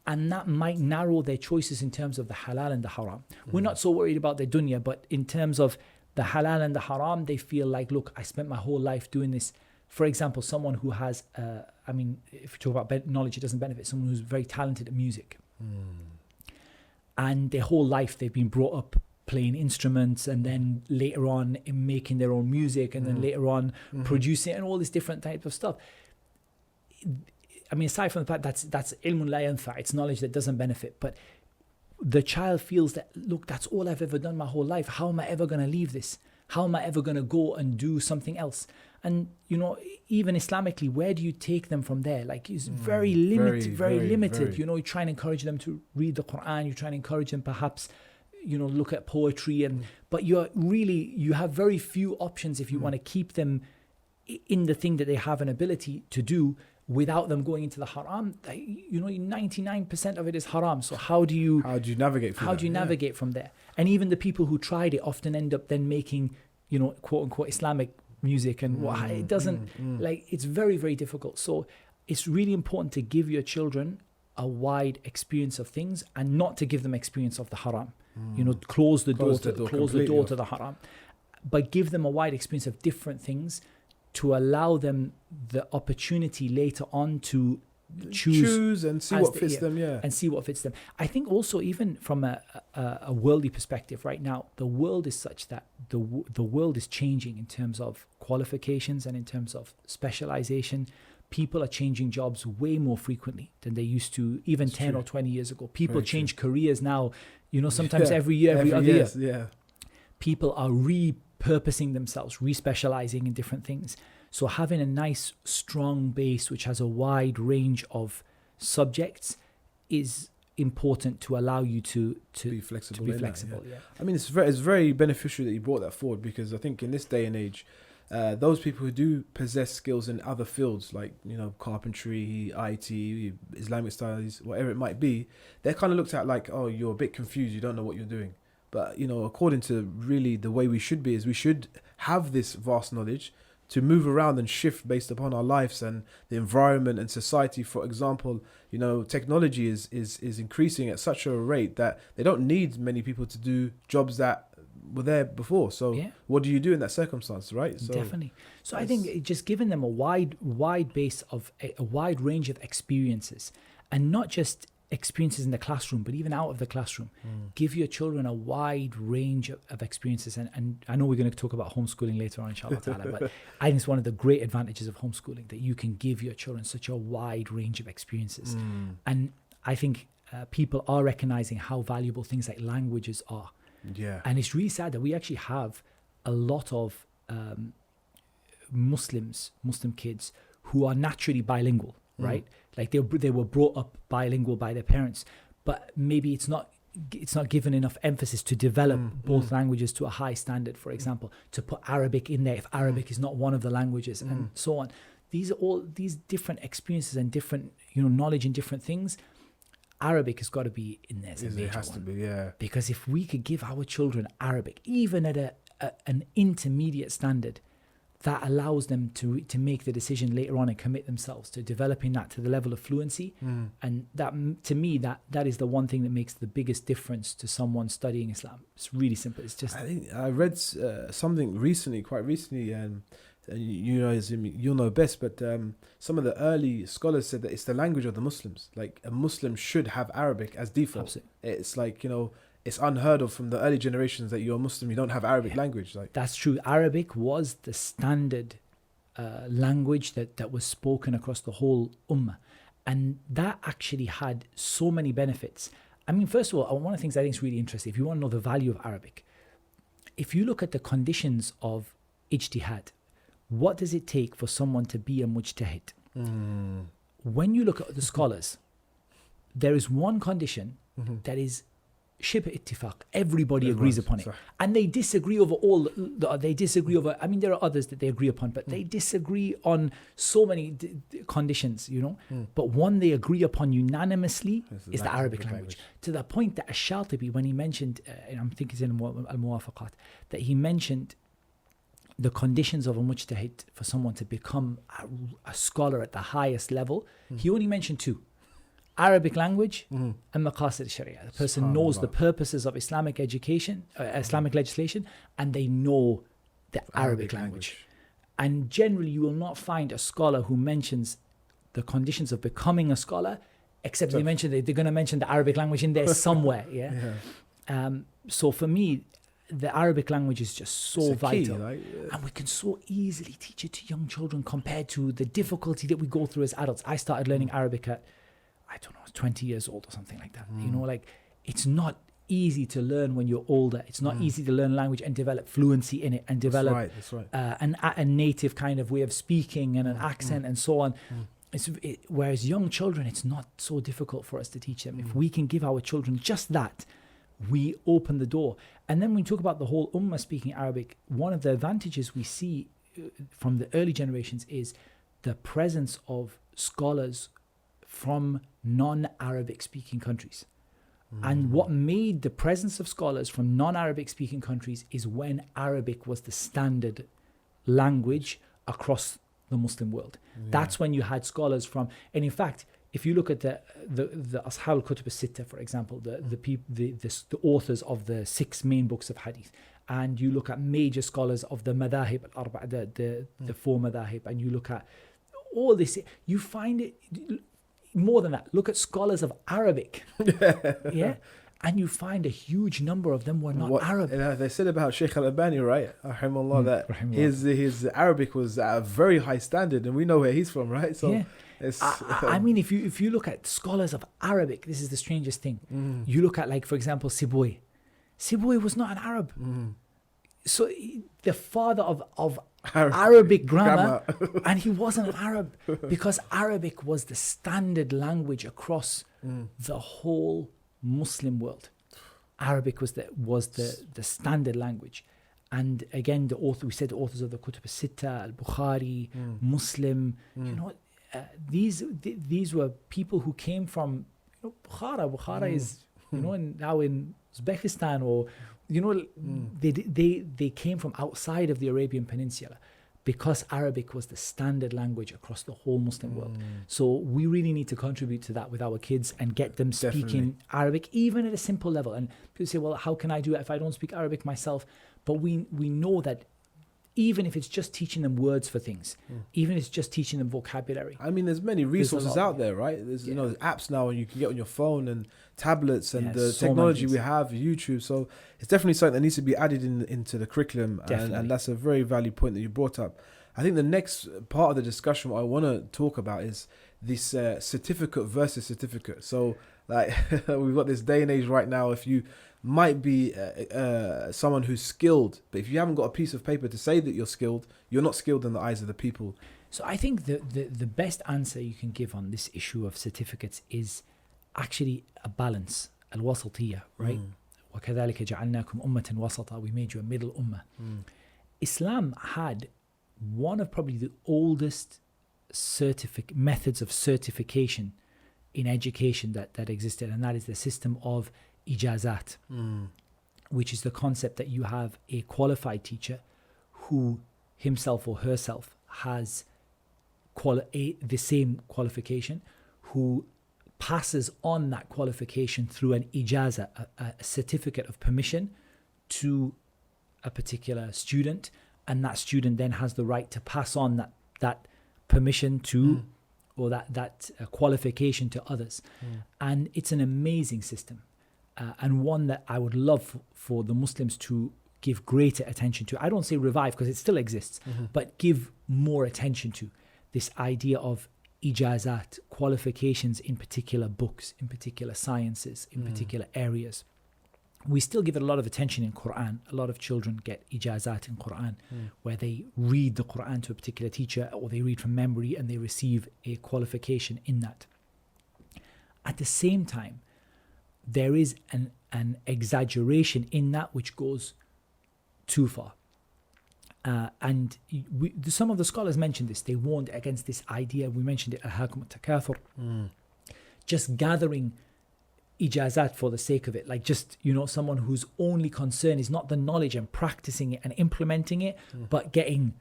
and that might narrow their choices in terms of the halal and the haram. We're not so worried about the dunya, but in terms of the halal and the haram, they feel like, look, I spent my whole life doing this. For example, someone who has, if you talk about knowledge, it doesn't benefit, someone who's very talented at music. And their whole life they've been brought up playing instruments, and then later on in making their own music, and then later on producing, and all this different type of stuff. I mean, aside from the fact that's ilmun la yanfa, it's knowledge that doesn't benefit, but the child feels that, look, that's all I've ever done my whole life. How am I ever going to leave this? How am I ever going to go and do something else? And, even Islamically, where do you take them from there? Like, it's very limited. Very, you try and encourage them to read the Quran. You try and encourage them perhaps, look at poetry. But you have very few options if you want to keep them in the thing that they have an ability to do, without them going into the haram. 99% of it is haram. So how do you navigate from there? And even the people who tried it often end up then making, quote unquote Islamic music, and it doesn't it's very, very difficult. So it's really important to give your children a wide experience of things, and not to give them experience of the haram. Close the door to the haram, but give them a wide experience of different things, to allow them the opportunity later on to choose and see what fits them. And see what fits them. I think also, even from a worldly perspective right now, the world is such that the world is changing in terms of qualifications and in terms of specialization. People are changing jobs way more frequently than they used to even 10 or 20 years ago. People change careers now, sometimes every year, every other year. Yeah. People are repurposing themselves, respecializing in different things. So having a nice, strong base which has a wide range of subjects is important to allow you to be flexible. I mean, it's very beneficial that you brought that forward, because I think in this day and age, those people who do possess skills in other fields like carpentry, IT, Islamic studies, whatever it might be, they're kind of looked at like, oh, you're a bit confused, you don't know what you're doing. But, according to really the way we should be is we should have this vast knowledge to move around and shift based upon our lives and the environment and society. For example, technology is increasing at such a rate that they don't need many people to do jobs that were there before. So what do you do in that circumstance, right? So definitely. So I think just giving them a wide base of a wide range of experiences, and not just experiences in the classroom, but even out of the classroom. Give your children a wide range of experiences. And I know we're going to talk about homeschooling later on, inshallah ta'ala, but I think it's one of the great advantages of homeschooling, that you can give your children such a wide range of experiences. And I think people are recognizing how valuable things like languages are. Yeah. And it's really sad that we actually have a lot of Muslim kids who are naturally bilingual, right? Like they were brought up bilingual by their parents, but maybe it's not given enough emphasis to develop both languages to a high standard, for example, to put Arabic in there if Arabic is not one of the languages, and so on. These are all these different experiences and different knowledge in different things. Arabic has got to be in there as a major one. To be, yeah. Because if we could give our children Arabic, even at an intermediate standard, that allows them to make the decision later on and commit themselves to developing that to the level of fluency. And that, to me, that is the one thing that makes the biggest difference to someone studying Islam. It's really simple. It's just... I think I read something quite recently, and you'll know best, but some of the early scholars said that it's the language of the Muslims. Like, a Muslim should have Arabic as default. Absolutely. It's like, it's unheard of from the early generations that you're a Muslim, you don't have Arabic language. Like, that's true. Arabic was the standard language that was spoken across the whole ummah. And that actually had so many benefits. I mean, first of all, one of the things I think is really interesting, if you want to know the value of Arabic, if you look at the conditions of ijtihad, what does it take for someone to be a mujtahid? When you look at the scholars, there is one condition that is shibh ittifaq. Everybody agrees upon it. And they disagree over I mean, there are others that they agree upon, but they disagree on so many conditions, But one they agree upon unanimously is the Arabic language. To the point that Ash-Shatibi, when he mentioned, and I'm thinking it's in Al-Muwafaqat, that he mentioned the conditions of a mujtahid for someone to become a scholar at the highest level, he only mentioned two: Arabic language and maqasid sharia. The person knows the purposes of Islamic education, Islamic legislation, and they know the Arabic language. And generally, you will not find a scholar who mentions the conditions of becoming a scholar, except they're going to mention the Arabic language in there somewhere. So for me, the Arabic language is just so vital, and we can so easily teach it to young children compared to the difficulty that we go through as adults. I started learning Arabic at, I don't know, 20 years old or something like that. It's not easy to learn when you're older. It's not easy to learn language and develop fluency in it and develop a native kind of way of speaking and an accent and so on. Whereas young children, it's not so difficult for us to teach them. If we can give our children just that, we open the door. And then when we talk about the whole ummah speaking Arabic, one of the advantages we see from the early generations is the presence of scholars from non-Arabic speaking countries. And what made the presence of scholars from non-Arabic speaking countries is when Arabic was the standard language across the Muslim world. That's when you had scholars from, and in fact, if you look at the Ashab al-Kutub al-Sitta, for example, the authors of the 6 main books of hadith, and you look at major scholars of the madahib al-arba', the 4 madahib, and you look at all this, you find it more than that. Look at scholars of Arabic, and you find a huge number of them were not Arab. They said about Shaykh al-Albani, right? Rahimahullah, that his Arabic was at a very high standard, and we know where he's from, right? So. I mean, if you look at scholars of Arabic, this is the strangest thing. You look at, like, for example, Sibui. Sibui was not an Arab. So the father of Arabic grammar, and he wasn't an Arab, because Arabic was the standard language across the whole Muslim world. Arabic was the standard language. And again, the authors of the Kutub al-Sitta, al-Bukhari, Muslim, these were people who came from Bukhara. Bukhara is you know, and now in Uzbekistan, or you know, they came from outside of the Arabian Peninsula, because Arabic was the standard language across the whole Muslim world. So we really need to contribute to that with our kids and get them speaking Arabic, even at a simple level. And people say, well, how can I do it if I don't speak Arabic myself? But we know that even if it's just teaching them words for things, even if it's just teaching them vocabulary. I mean, there's many resources out there, right? There's you know, there's apps now, and you can get on your phone and tablets, and the technology we have, YouTube. So it's definitely something that needs to be added into the curriculum, and that's a very valid point that you brought up. I think the next part of the discussion what I want to talk about is this certificate versus certificate. So like we've got this day and age right now, if you might be someone who's skilled, but if you haven't got a piece of paper to say that you're skilled, you're not skilled in the eyes of the people. So I think the best answer you can give on this issue of certificates is actually a balance, al-wasatiyya, right? وَكَذَلِكَ جَعَلْنَاكُمْ أُمَّةً وَسَطًا. We made you a middle ummah. Islam had one of probably the oldest methods of certification in education that existed, and that is the system of ijazat, which is the concept that you have a qualified teacher who himself or herself has the same qualification, who passes on that qualification through an ijaza, a certificate of permission to a particular student, and that student then has the right to pass on that permission to or that qualification to others. And it's an amazing system, and one that I would love for the Muslims to give greater attention to. I don't say revive, because it still exists, but give more attention to this idea of ijazat, qualifications in particular books, in particular sciences, in particular areas. We still give it a lot of attention in Quran. A lot of children get ijazat in Quran, where they read the Quran to a particular teacher, or they read from memory and they receive a qualification in that. At the same time, there is an exaggeration in that which goes too far. And some of the scholars mentioned this. They warned against this idea. We mentioned it, أَلْهَاكُمُ التَّكَاثُرُ, just gathering ijazat for the sake of it, like just, you know, someone whose only concern is not the knowledge and practicing it and implementing it, but getting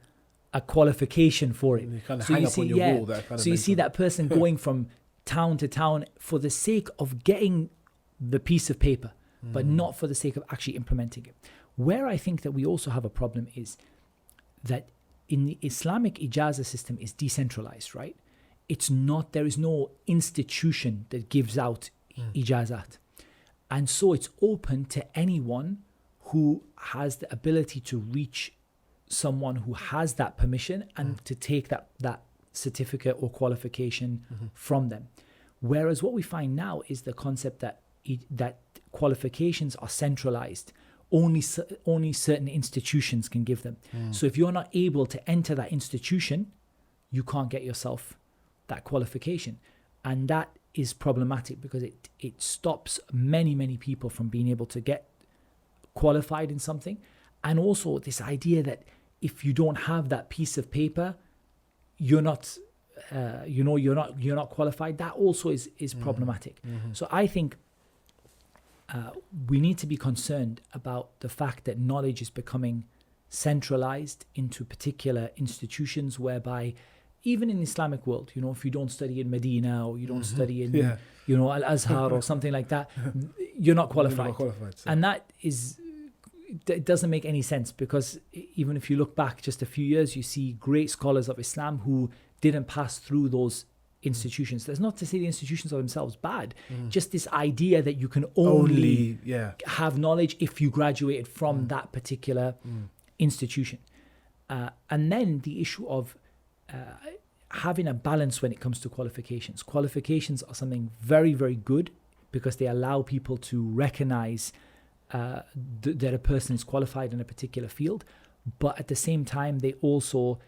a qualification for it. You kind of hang up on your wall, that kind of so you see that person going from town to town for the sake of getting the piece of paper, but not for the sake of actually implementing it. Where I think that we also have a problem is that in the Islamic ijaza system is decentralized, right? It's not, there is no institution that gives out ijazat. And so it's open to anyone who has the ability to reach someone who has that permission and to take that certificate or qualification from them. Whereas what we find now is the concept that qualifications are centralized. Only certain institutions can give them. So if you're not able to enter that institution, you can't get yourself that qualification. And that is problematic, because it stops many people from being able to get qualified in something. And also this idea that if you don't have that piece of paper, you're not qualified. That also is problematic. So I think we need to be concerned about the fact that knowledge is becoming centralized into particular institutions, whereby even in the Islamic world, you know, if you don't study in Medina, or you don't study in, you know, Al-Azhar or something like that, you're not qualified. And that it doesn't make any sense, because even if you look back just a few years, you see great scholars of Islam who didn't pass through those institutions. That's not to say the institutions are themselves bad, just this idea that you can only have knowledge if you graduated from that particular institution. And then the issue of having a balance when it comes to qualifications. Qualifications are something very, very good, because they allow people to recognize that a person is qualified in a particular field. But at the same time, they also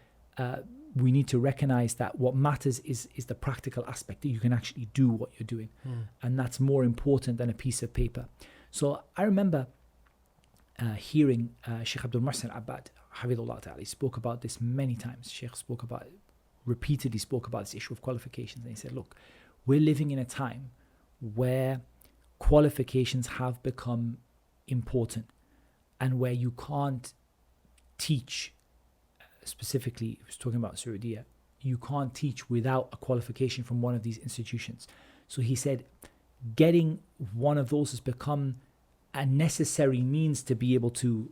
we need to recognize that what matters is the practical aspect, that you can actually do what you're doing. And that's more important than a piece of paper. So I remember hearing Sheikh Abdul Muhsin Abbad, Hafidhullah Ta'ala, he spoke about this many times. Sheikh repeatedly spoke about this issue of qualifications. And he said, look, we're living in a time where qualifications have become important, and where you can't teach, specifically, he was talking about Saudiya, you can't teach without a qualification from one of these institutions. So he said, getting one of those has become a necessary means to be able to,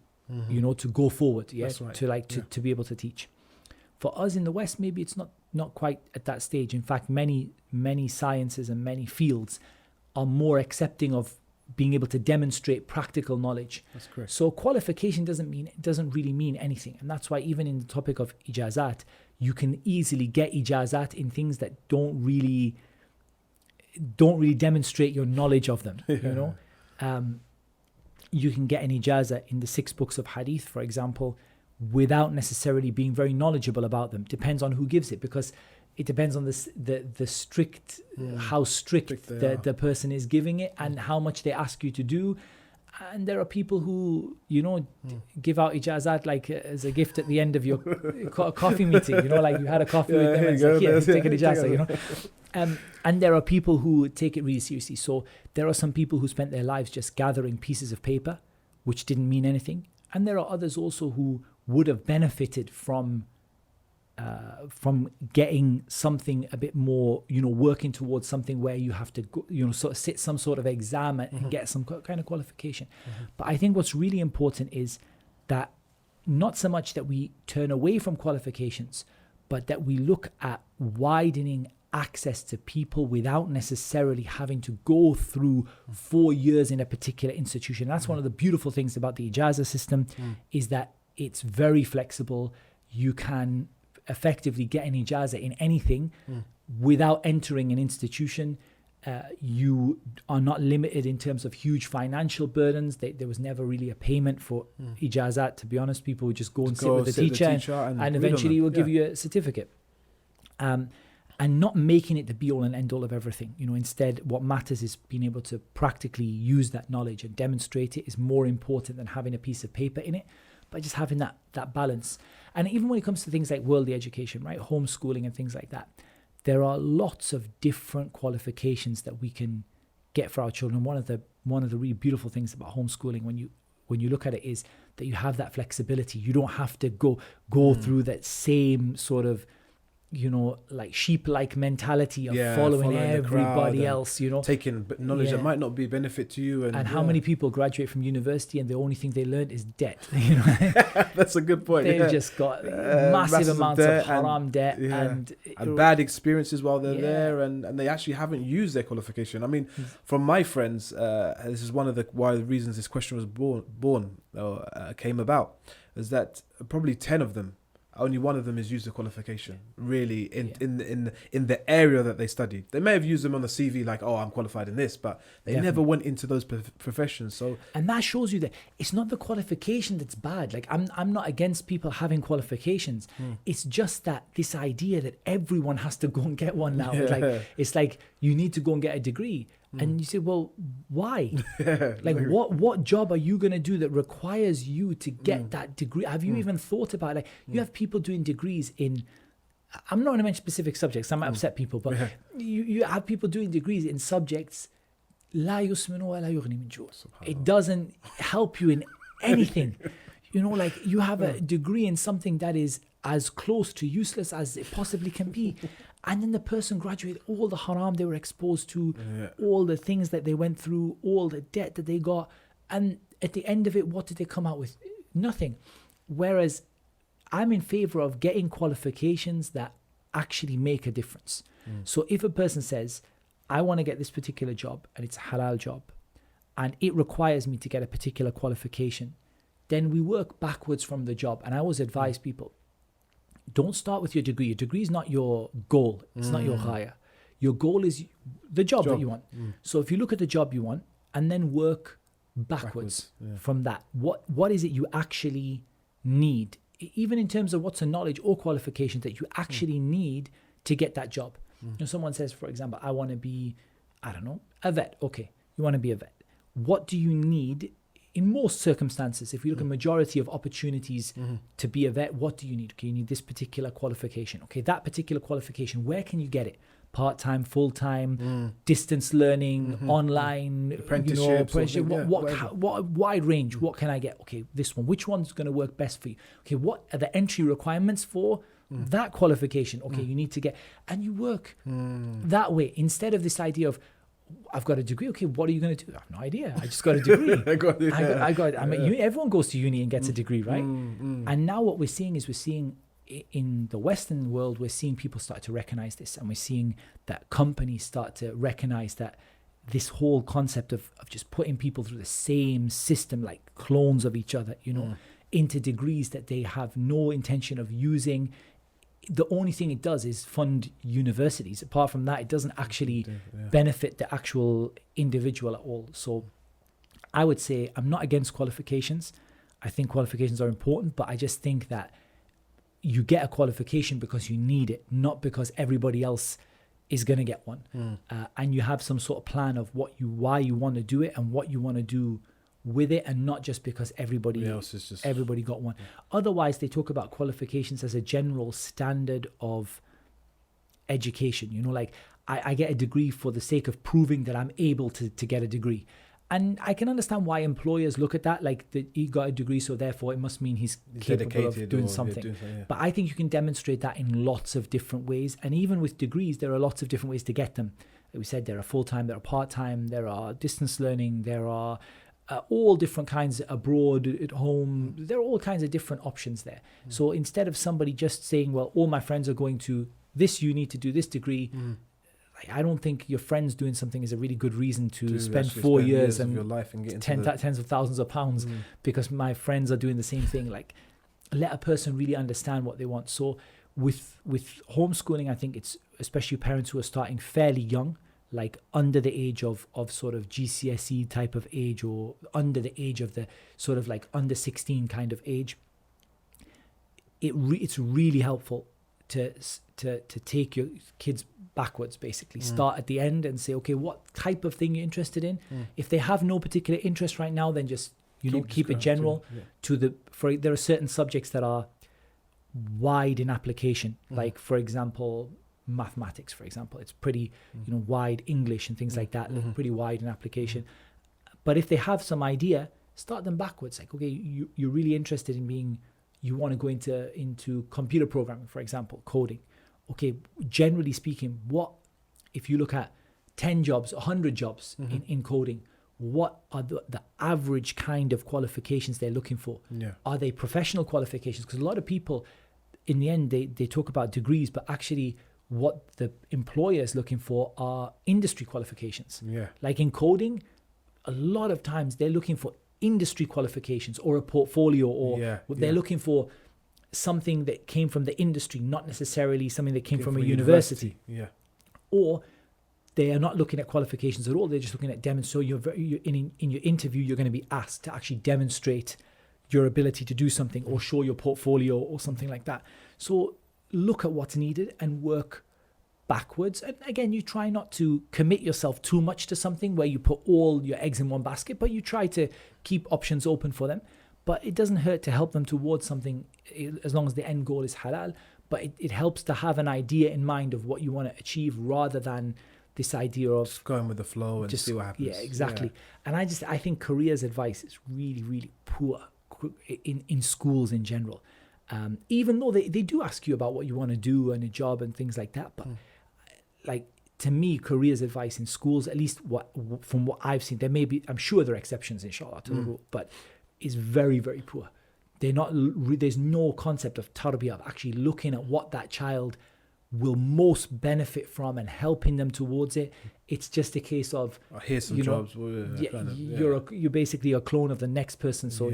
you know, to go forward, yeah, That's right. to be able to teach. For us in the West, maybe it's not quite at that stage. In fact, many sciences and many fields are more accepting of being able to demonstrate practical knowledge. That's correct. So qualification doesn't really mean anything, and that's why even in the topic of ijazat, you can easily get ijazat in things that don't really demonstrate your knowledge of them. You know, you can get an ijazah in the 6 books of hadith, for example, without necessarily being very knowledgeable about them. Depends on who gives it, because it depends on the strict, how strict the person is giving it, and how much they ask you to do. And there are people who, you know, give out ijazat like as a gift at the end of your coffee meeting, you know, like you had a coffee with them and say, here, take an ijazah, you know. And there are people who take it really seriously. So there are some people who spent their lives just gathering pieces of paper, which didn't mean anything. And there are others also who would have benefited from getting something a bit more, you know, working towards something where you have to go, you know, sort of sit some sort of exam and get some kind of qualification. But I think what's really important is that not so much that we turn away from qualifications, but that we look at widening access to people without necessarily having to go through 4 years in a particular institution. That's one of the beautiful things about the ijazah system, is that it's very flexible. You can effectively get an ijazah in anything without entering an institution. You are not limited in terms of huge financial burdens. There was never really a payment for ijazat, to be honest. People would just go and sit with the teacher and eventually he will give you a certificate. And not making it the be all and end all of everything. You know, instead, what matters is being able to practically use that knowledge and demonstrate it is more important than having a piece of paper in it, but just having that balance. And even when it comes to things like worldly education, right, homeschooling and things like that, there are lots of different qualifications that we can get for our children. One of the really beautiful things about homeschooling, when you look at it, is that you have that flexibility. You don't have to go through that same sort of, you know, like sheep-like mentality of following everybody else, you know, taking knowledge that might not be a benefit to you. And how many people graduate from university and the only thing they learned is debt? You know, that's a good point. They've just got massive amounts of haram debt and bad experiences while they're there, and they actually haven't used their qualification. I mean, from my friends, this is one of the reasons this question was came about, is that probably 10 of them, only one of them has used the qualification really in the area that they studied. They may have used them on the CV like, oh, I'm qualified in this, but they never went into those professions. So, and that shows you that it's not the qualification that's bad. Like I'm not against people having qualifications. It's just that this idea that everyone has to go and get one now. It's like you need to go and get a degree. And you say, well, why? What job are you going to do that requires you to get that degree? Have you even thought about it? Like, you have people doing degrees in, I'm not going to mention specific subjects, I might upset people, but you have people doing degrees in subjects, لا يسمن ولا يغني من جوع. It doesn't help you in anything. You know, like you have a degree in something that is as close to useless as it possibly can be. And then the person graduated, all the haram they were exposed to, all the things that they went through, all the debt that they got. And at the end of it, what did they come out with? Nothing. Whereas I'm in favor of getting qualifications that actually make a difference. So if a person says, I want to get this particular job and it's a halal job and it requires me to get a particular qualification, then we work backwards from the job. And I always advise people, don't start with your degree. Your degree is not your goal. It's not your ghaya. Your goal is the job that you want. So if you look at the job you want and then work backwards from that, what is it you actually need? Even in terms of what's a knowledge or qualification that you actually need to get that job. You know, someone says, for example, I want to be, I don't know, a vet. Okay, you want to be a vet. What do you need? In most circumstances, if you look at majority of opportunities to be a vet, what do you need? Okay, you need this particular qualification. Okay, that particular qualification, where can you get it? part-time, full-time, distance learning, online, Apprenticeships, apprenticeship, whatever. what a wide range. What can I get? Okay, this one. Which one's going to work best for you? Okay, what are the entry requirements for that qualification? Okay, you need to get, and you work that way instead of this idea of, I've got a degree. Okay, what are you going to do? I have no idea. I just got a degree. Everyone goes to uni and gets a degree, right? And now what we're seeing is in the Western world, we're seeing people start to recognize this, and we're seeing that companies start to recognize that this whole concept of just putting people through the same system, like clones of each other, into degrees that they have no intention of using. The only thing it does is fund universities. Apart from that, it doesn't actually benefit the actual individual at all. So I would say I'm not against qualifications. I think qualifications are important, but I just think that you get a qualification because you need it, not because everybody else is going to get one. And you have some sort of plan of why you want to do it and what you want to do with it, and not just because everybody got one. Otherwise, they talk about qualifications as a general standard of education. Like I get a degree for the sake of proving that I'm able to get a degree. And I can understand why employers look at that, like he got a degree, so therefore it must mean he's capable of doing something. But I think you can demonstrate that in lots of different ways. And even with degrees, there are lots of different ways to get them. Like we said, there are full-time, there are part-time, there are distance learning, there are all different kinds abroad, at home. There are all kinds of different options there. So instead of somebody just saying, well, all my friends are going to this uni to do this degree, I don't think your friends doing something is a really good reason to spend 4 years and of your life and get tens of thousands of pounds because my friends are doing the same thing. Like, let a person really understand what they want. So with homeschooling, I think it's especially parents who are starting fairly young, like under the age of sort of GCSE type of age, or under the age of the sort of like under 16 kind of age. It's really helpful to take your kids backwards, basically. Start at the end and say, okay, what type of thing you're interested in? If they have no particular interest right now, then just keep it general. There are certain subjects that are wide in application, like for example mathematics, for example. It's pretty wide. English and things like that, pretty wide in application. But if they have some idea, start them backwards. Like, okay, you're really interested in you want to go into computer programming, for example, coding. Okay, generally speaking, what if you look at 10 jobs, 100 jobs in coding, what are the average kind of qualifications they're looking for? Are they professional qualifications? Because a lot of people, in the end, they talk about degrees, but actually what the employer is looking for are industry qualifications. Like in coding, a lot of times they're looking for industry qualifications or a portfolio, or they're looking for something that came from the industry, not necessarily something that came from a university. Or they are not looking at qualifications at all. They're just looking at demonstrating. So in your interview, you're going to be asked to actually demonstrate your ability to do something, or show your portfolio or something like that. So look at what's needed and work backwards. And again, you try not to commit yourself too much to something where you put all your eggs in one basket, but you try to keep options open for them. But it doesn't hurt to help them towards something, as long as the end goal is halal. But it helps to have an idea in mind of what you want to achieve, rather than this idea of just going with the flow and see what happens. Yeah, exactly. And I think careers advice is really, really poor in schools in general. Even though they do ask you about what you want to do and a job and things like that. But like, to me, careers advice in schools, at least from what I've seen, I'm sure there are exceptions, inshallah, to the rule, but is very, very poor. There's no concept of tarbiyah, of actually looking at what that child will most benefit from and helping them towards it. It's just a case of, here's some jobs. You're basically a clone of the next person. So,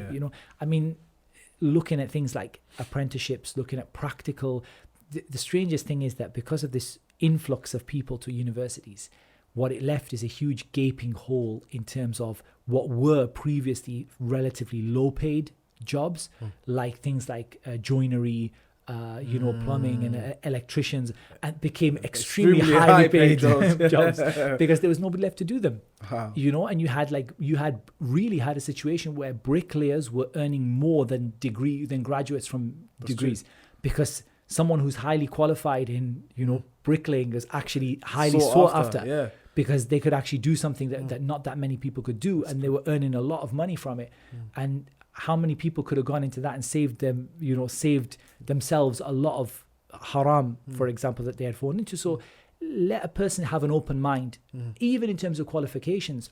looking at things like apprenticeships, looking at practical, the strangest thing is that because of this influx of people to universities, what it left is a huge gaping hole in terms of what were previously relatively low paid jobs, like things like joinery, plumbing and electricians, and became extremely highly paid jobs because there was nobody left to do them. And you had a situation where bricklayers were earning more than graduates from degrees, because someone who's highly qualified in, bricklaying is actually highly Sought sought after, after. yeah. Because they could actually do something that not that many people could do, and they were earning a lot of money from it. And how many people could have gone into that and saved themselves a lot of haram, for example, that they had fallen into. So let a person have an open mind, even in terms of qualifications.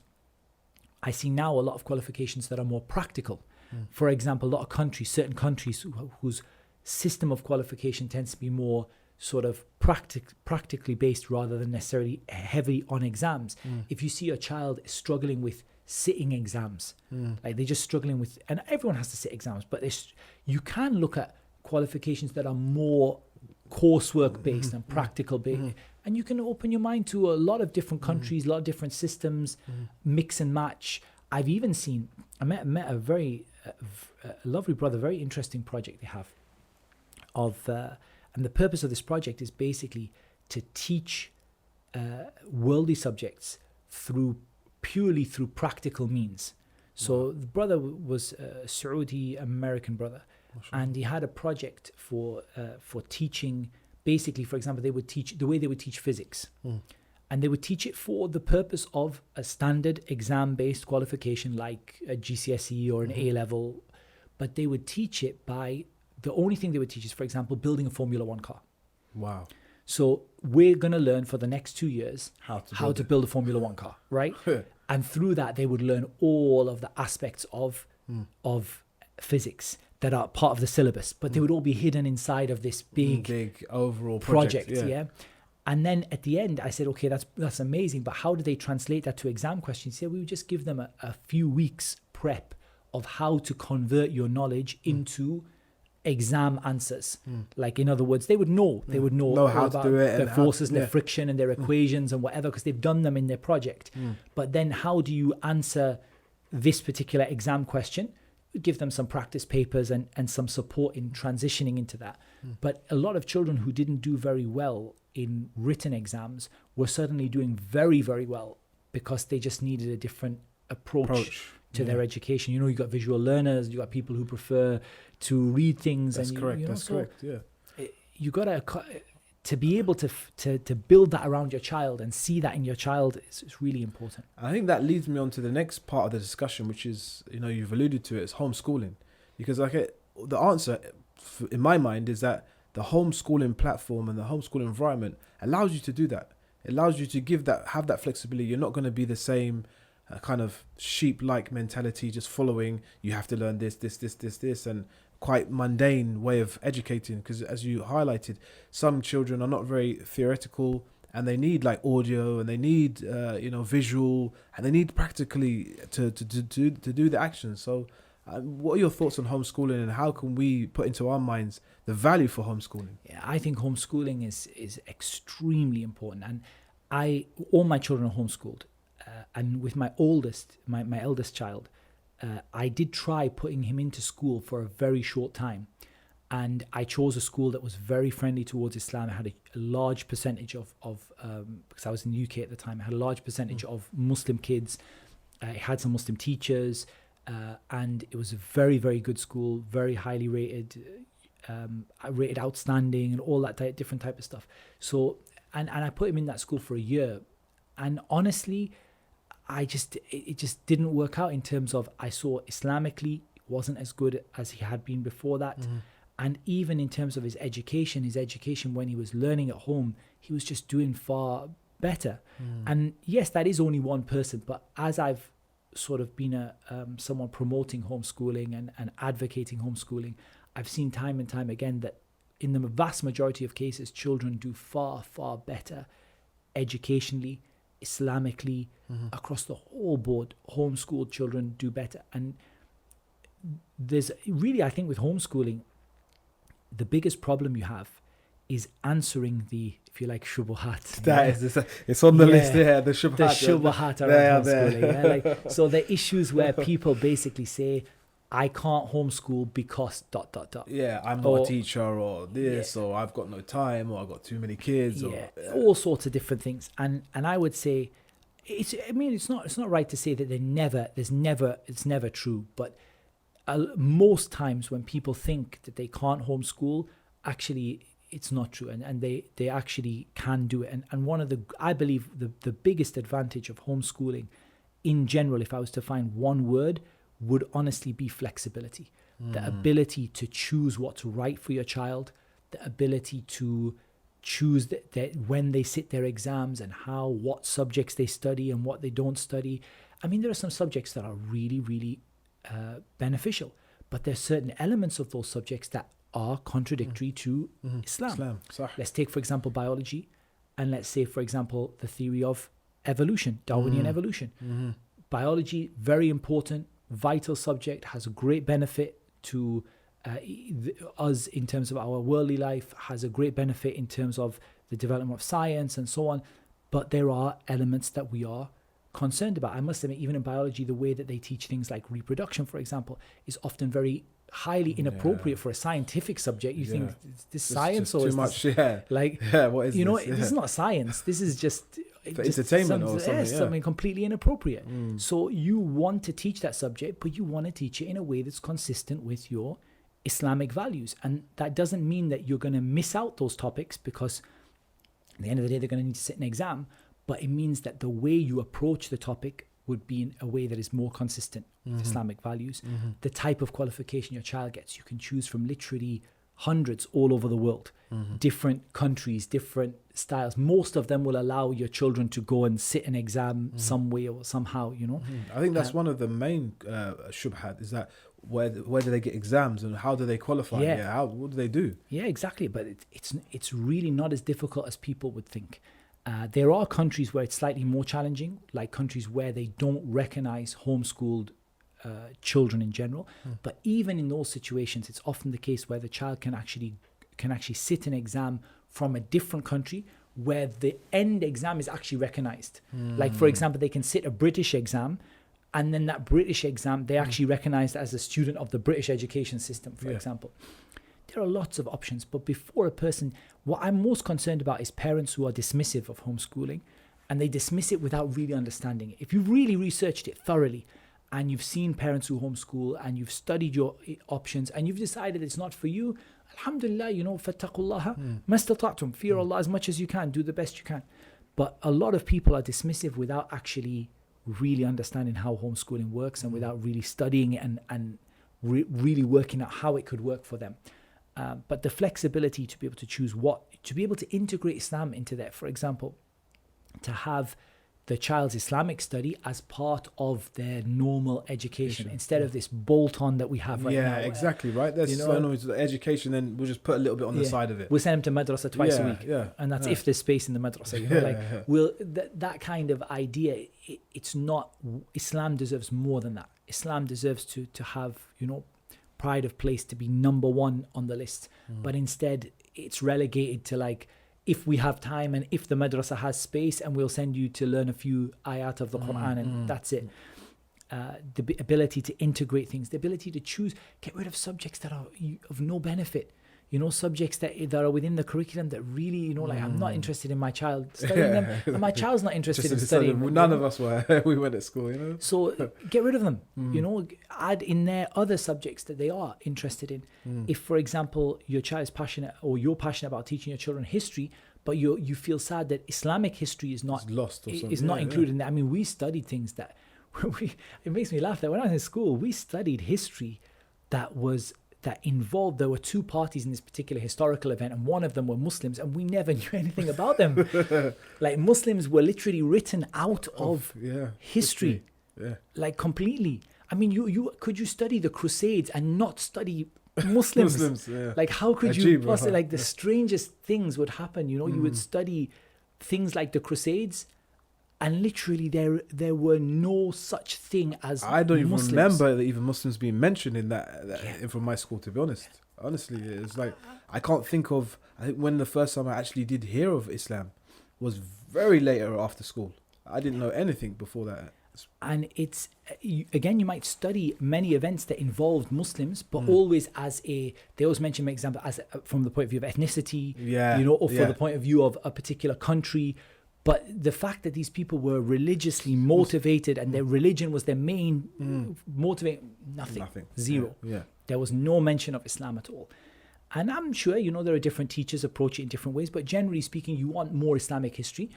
I see now a lot of qualifications that are more practical. For example, a lot of certain countries whose system of qualification tends to be more sort of practically based rather than necessarily heavy on exams. If you see a child struggling with sitting exams, like they're just struggling with, and everyone has to sit exams, but you can look at qualifications that are more coursework based and practical based, and you can open your mind to a lot of different countries, a lot of different systems, mix and match. I've even seen, I met a very lovely brother, very interesting project they have and the purpose of this project is basically to teach worldly subjects purely through practical means. So the brother was a Saudi American brother, and he had a project for teaching. Basically, for example, they would teach the way they would teach physics, and they would teach it for the purpose of a standard exam-based qualification like a GCSE or an A level, but they would teach it by. The only thing they would teach is, for example, building a Formula One car. Wow. So we're going to learn for the next 2 years how to build a Formula One car, right? And through that, they would learn all of the aspects of physics that are part of the syllabus, but they would all be hidden inside of this big overall project. Yeah. And then at the end, I said, okay, that's amazing, but how do they translate that to exam questions? He said, we would just give them a few weeks prep of how to convert your knowledge into exam answers. Like, in other words, they would know how to do it, their forces and their friction and their equations and whatever, because they've done them in their project. But then how do you answer this particular exam question? We give them some practice papers and some support in transitioning into that. But a lot of children who didn't do very well in written exams were certainly doing very, very well because they just needed a different approach to their education. You got visual learners, you got people who prefer to read things. That's correct. Yeah. You got to be able to build that around your child and see that in your child is really important. I think that leads me on to the next part of the discussion, which is, you've alluded to it, is homeschooling. Because the answer, in my mind, is that the homeschooling platform and the homeschooling environment allows you to do that. It allows you to have that flexibility. You're not going to be the same kind of sheep-like mentality, just following, you have to learn this, and quite mundane way of educating. Because as you highlighted, some children are not very theoretical, and they need like audio, and they need visual, and they need practically to do the action. So what are your thoughts on homeschooling, and how can we put into our minds the value for homeschooling? Yeah, I think homeschooling is extremely important, and all my children are homeschooled. And with my eldest child, I did try putting him into school for a very short time. And I chose a school that was very friendly towards Islam. It had a large percentage of because I was in the UK at the time, it had a large percentage of Muslim kids. It had some Muslim teachers, and it was a very, very good school, very highly rated, rated outstanding and all that different type of stuff. So, and I put him in that school for a year. And honestly, it just didn't work out in terms of, I saw Islamically wasn't as good as he had been before that. And even in terms of his education when he was learning at home, he was just doing far better. And yes, that is only one person, but as I've sort of been someone promoting homeschooling and advocating homeschooling, I've seen time and time again that in the vast majority of cases, children do far, far better educationally, Islamically, across the whole board. Homeschooled children do better. And there's really, I think with homeschooling, the biggest problem you have is answering the, if you like, shubuhat. It's on the list there, the shubuhat. The shubuhat around homeschooling. Yeah? So the issues where people basically say, I can't homeschool because ... Yeah, I'm not a teacher, or this, or I've got no time, or I've got too many kids. All sorts of different things. And I would say, it's not right to say that it's never true, but most times when people think that they can't homeschool, actually it's not true, and they actually can do it. And one of the, I believe the biggest advantage of homeschooling in general, if I was to find one word, would honestly be flexibility. The ability to choose what's right for your child, the ability to choose that when they sit their exams and what subjects they study and what they don't study. I mean, there are some subjects that are really, really beneficial, but there's certain elements of those subjects that are contradictory to Islam. Let's take, for example, biology, and let's say, for example, the theory of evolution, Darwinian evolution. Biology, very important, vital subject, has a great benefit to us in terms of our worldly life, has a great benefit in terms of the development of science and so on. But there are elements that we are concerned about. I must admit, even in biology, the way that they teach things like reproduction, for example, is often very highly inappropriate for a scientific subject. You think, is this science or too is much? this, like, what is this? This is not science. This is just for entertainment or something. Something completely inappropriate. So you want to teach that subject, but you want to teach it in a way that's consistent with your Islamic values. And that doesn't mean that you're going to miss out those topics, because at the end of the day, they're going to need to sit an exam. But it means that the way you approach the topic would be in a way that is more consistent with Islamic values. The type of qualification your child gets, you can choose from literally hundreds all over the world, different countries, different styles. Most of them will allow your children to go and sit an exam some way or somehow, you know. I think that's one of the main shubhat, is that where do they get exams and how do they qualify? What do they do? Yeah, exactly. But it's really not as difficult as people would think. There are countries where it's slightly more challenging, like countries where they don't recognize homeschooled children in general. But even in those situations, it's often the case where the child can actually sit an exam from a different country where the end exam is actually recognized. Like, for example, they can sit a British exam, and then that British exam, they actually recognized as a student of the British education system, for example. There are lots of options, but before a person, what I'm most concerned about is parents who are dismissive of homeschooling, and they dismiss it without really understanding it. If you've really researched it thoroughly, and you've seen parents who homeschool, and you've studied your options, and you've decided it's not for you, alhamdulillah, you know, fattaqullaha mastata'tum, fear Allah as much as you can, do the best you can. But a lot of people are dismissive without actually really understanding how homeschooling works, and without really studying it and really working out how it could work for them. But the flexibility to be able to choose to be able to integrate Islam into that, for example, to have the child's Islamic study as part of their normal education instead of this bolt-on that we have right now. Yeah, exactly, right? That's the education, then we'll just put a little bit on the side of it. We'll send them to madrasa twice a week, and that's if there's space in the madrasa. You know, that kind of idea, it's not. Islam deserves more than that. Islam deserves to have, you know, pride of place to be number one on the list, but instead it's relegated to, like, if we have time and if the madrasa has space, and we'll send you to learn a few ayat of the Quran, and that's it. The ability to integrate things, the ability to choose, get rid of subjects that are of no benefit, you know, subjects that are within the curriculum that really, you know, like, I'm not interested in my child studying them, and my child's not interested in studying them. None of us were. We went at school, you know. So get rid of them, you know, add in there other subjects that they are interested in. If, for example, your child is passionate, or you're passionate about teaching your children history, but you feel sad that Islamic history is not lost or something. Is not included in that. I mean, we studied things that it makes me laugh that when I was in school, we studied history that involved, there were two parties in this particular historical event, and one of them were Muslims, and we never knew anything about them. Like, Muslims were literally written out of history. Like, completely. I mean, could you study the Crusades and not study Muslims? Like, how could you possibly, like, the strangest things would happen, you know. You would study things like the Crusades, and literally there were no such thing as I don't even Muslims. remember that even Muslims being mentioned in that from my school, to be honest. Honestly, it's like, I can't think of, I think when the first time I actually did hear of Islam was very later after school. I didn't know anything before that. And it's, again, you might study many events that involved Muslims, but always they always mention, for example, as from the point of view of ethnicity, you know, or for the point of view of a particular country. But the fact that these people were religiously motivated, and their religion was their main motivating, nothing. Zero. There was no mention of Islam at all. And I'm sure, there are different teachers approach it in different ways, but generally speaking, you want more Islamic history.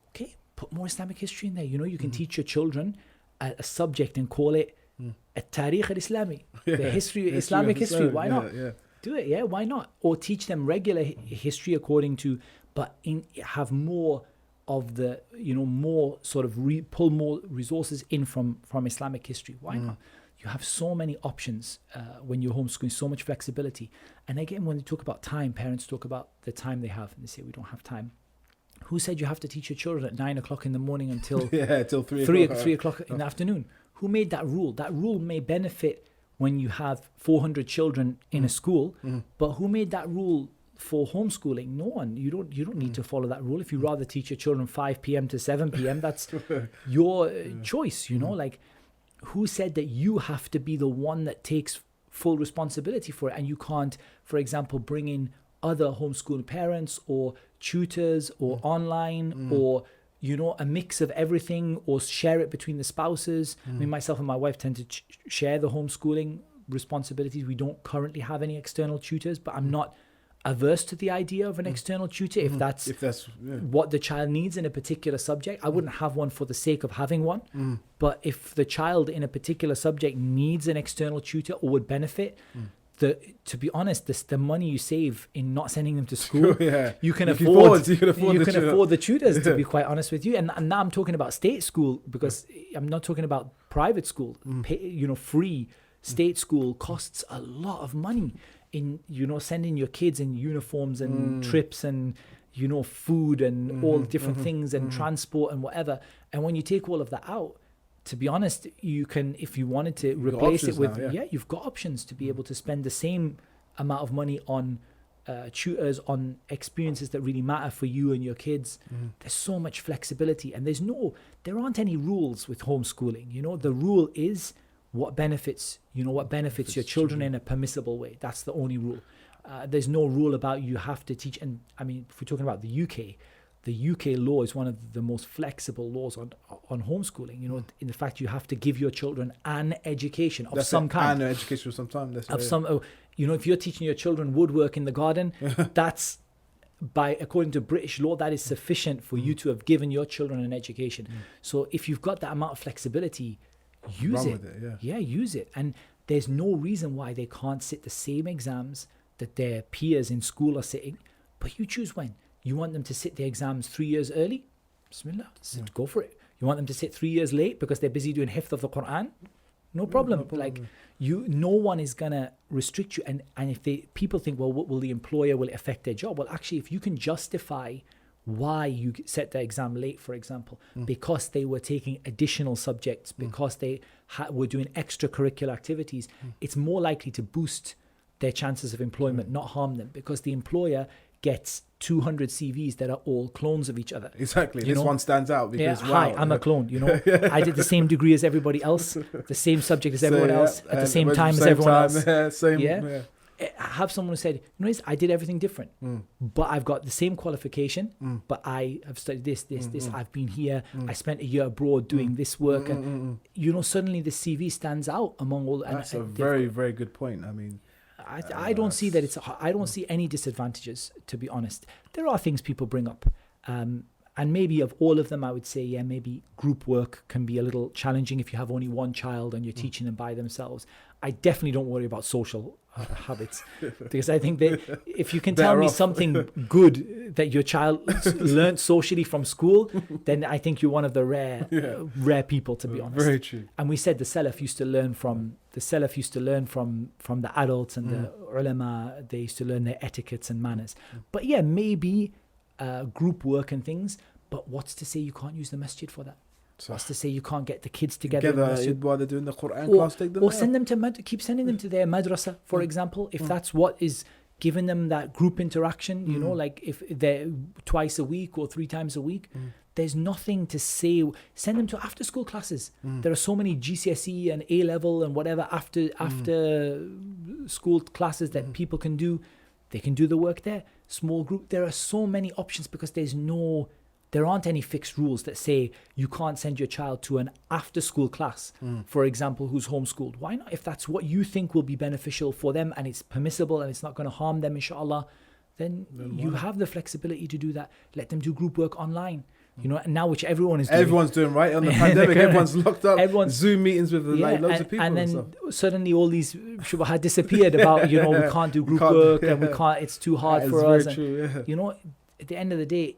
Okay, put more Islamic history in there. You can teach your children a subject and call it a Tariq al-Islami, the history, Islamic history. Why not? Do it, why not? Or teach them regular history according to, but have more of the, more sort of pull more resources in from Islamic history. Why not? You have so many options when you're homeschooling, so much flexibility. And again, when they talk about time, parents talk about the time they have, and they say, we don't have time. Who said you have to teach your children at 9 o'clock in the morning until till 3 o'clock in the afternoon? Who made that rule? That rule may benefit when you have 400 children in a school, but who made that rule for homeschooling? No one. You don't need to follow that rule. If you rather teach your children 5 p.m. to 7 p.m., that's your choice, like, who said that you have to be the one that takes full responsibility for it, and you can't, for example, bring in other homeschool parents or tutors or online or a mix of everything, or share it between the spouses. I mean, myself and my wife tend to share the homeschooling responsibilities. We don't currently have any external tutors, but I'm not averse to the idea of an external tutor if that's what the child needs in a particular subject. I wouldn't have one for the sake of having one, but if the child in a particular subject needs an external tutor or would benefit, to be honest, the money you save in not sending them to school, you can afford the tutors, to be quite honest with you. And now I'm talking about state school, because I'm not talking about private school. Free state school costs a lot of money in sending your kids in uniforms and trips and food and all different things and transport and whatever. And when you take all of that out, to be honest, you can, if you wanted to replace it with, you've got options to be able to spend the same amount of money on tutors, on experiences that really matter for you and your kids. There's so much flexibility, and there aren't any rules with homeschooling. The rule is what benefits your children in a permissible way. That's the only rule. There's no rule about you have to teach. And I mean, if we're talking about the UK law is one of the most flexible laws on homeschooling. In the fact you have to give your children an education of some kind. An education of some time. If you're teaching your children woodwork in the garden, that's according to British law, that is sufficient for you to have given your children an education. So if you've got that amount of flexibility, use it. Use it. And there's no reason why they can't sit the same exams that their peers in school are sitting, but you choose when. You want them to sit the exams 3 years early? Bismillah, go for it. You want them to sit 3 years late because they're busy doing hifth of the Quran? No problem. No one is gonna restrict you. And if people think, well, what will the employer, will it affect their job? Well, actually, if you can justify why you set the exam late, for example, because they were taking additional subjects, because they were doing extracurricular activities, it's more likely to boost their chances of employment, not harm them, because the employer gets 200 CVs that are all clones of each other. Exactly. This one stands out because, hi, I'm a clone. I did the same degree as everybody else, the same subject as everyone else, at the same time as everyone else. Have someone who said, I did everything different, but I've got the same qualification, but I have studied this. I've been here. I spent a year abroad doing this work. And, suddenly the CV stands out among all. That's a very, very good point. I mean, I don't see that I don't see any disadvantages, to be honest. There are things people bring up. And maybe of all of them, I would say, maybe group work can be a little challenging if you have only one child and you're teaching them by themselves. I definitely don't worry about social habits, because I think that if you can tell me something good that your child learned socially from school, then I think you're one of the rare people, to be honest. Very true. And we said the Salaf used to learn from the adults and the ulama. They used to learn their etiquettes and manners. But maybe group work and things. But what's to say you can't use the masjid for that? What's to say you can't get the kids together while they're doing the Quran class? Take them or send them to keep sending them to their madrasa, for example, if that's what is giving them that group interaction. Like if they're twice a week or 3 times a week, there's nothing to say. Send them to after school classes. There are so many GCSE and A level and whatever after school classes that people can do. They can do the work there. Small group. There are so many options because there's no There aren't any fixed rules that say you can't send your child to an after-school class, for example, who's homeschooled. Why not? If that's what you think will be beneficial for them and it's permissible and it's not going to harm them, inshallah, then you have the flexibility to do that. Let them do group work online. You know, now which everyone's doing, right? On the pandemic, everyone's locked up. Everyone's Zoom meetings with like loads of people. And then suddenly all these shubha disappeared about, you know, we can't do group work and we can't, it's too hard for us. True, you know, at the end of the day,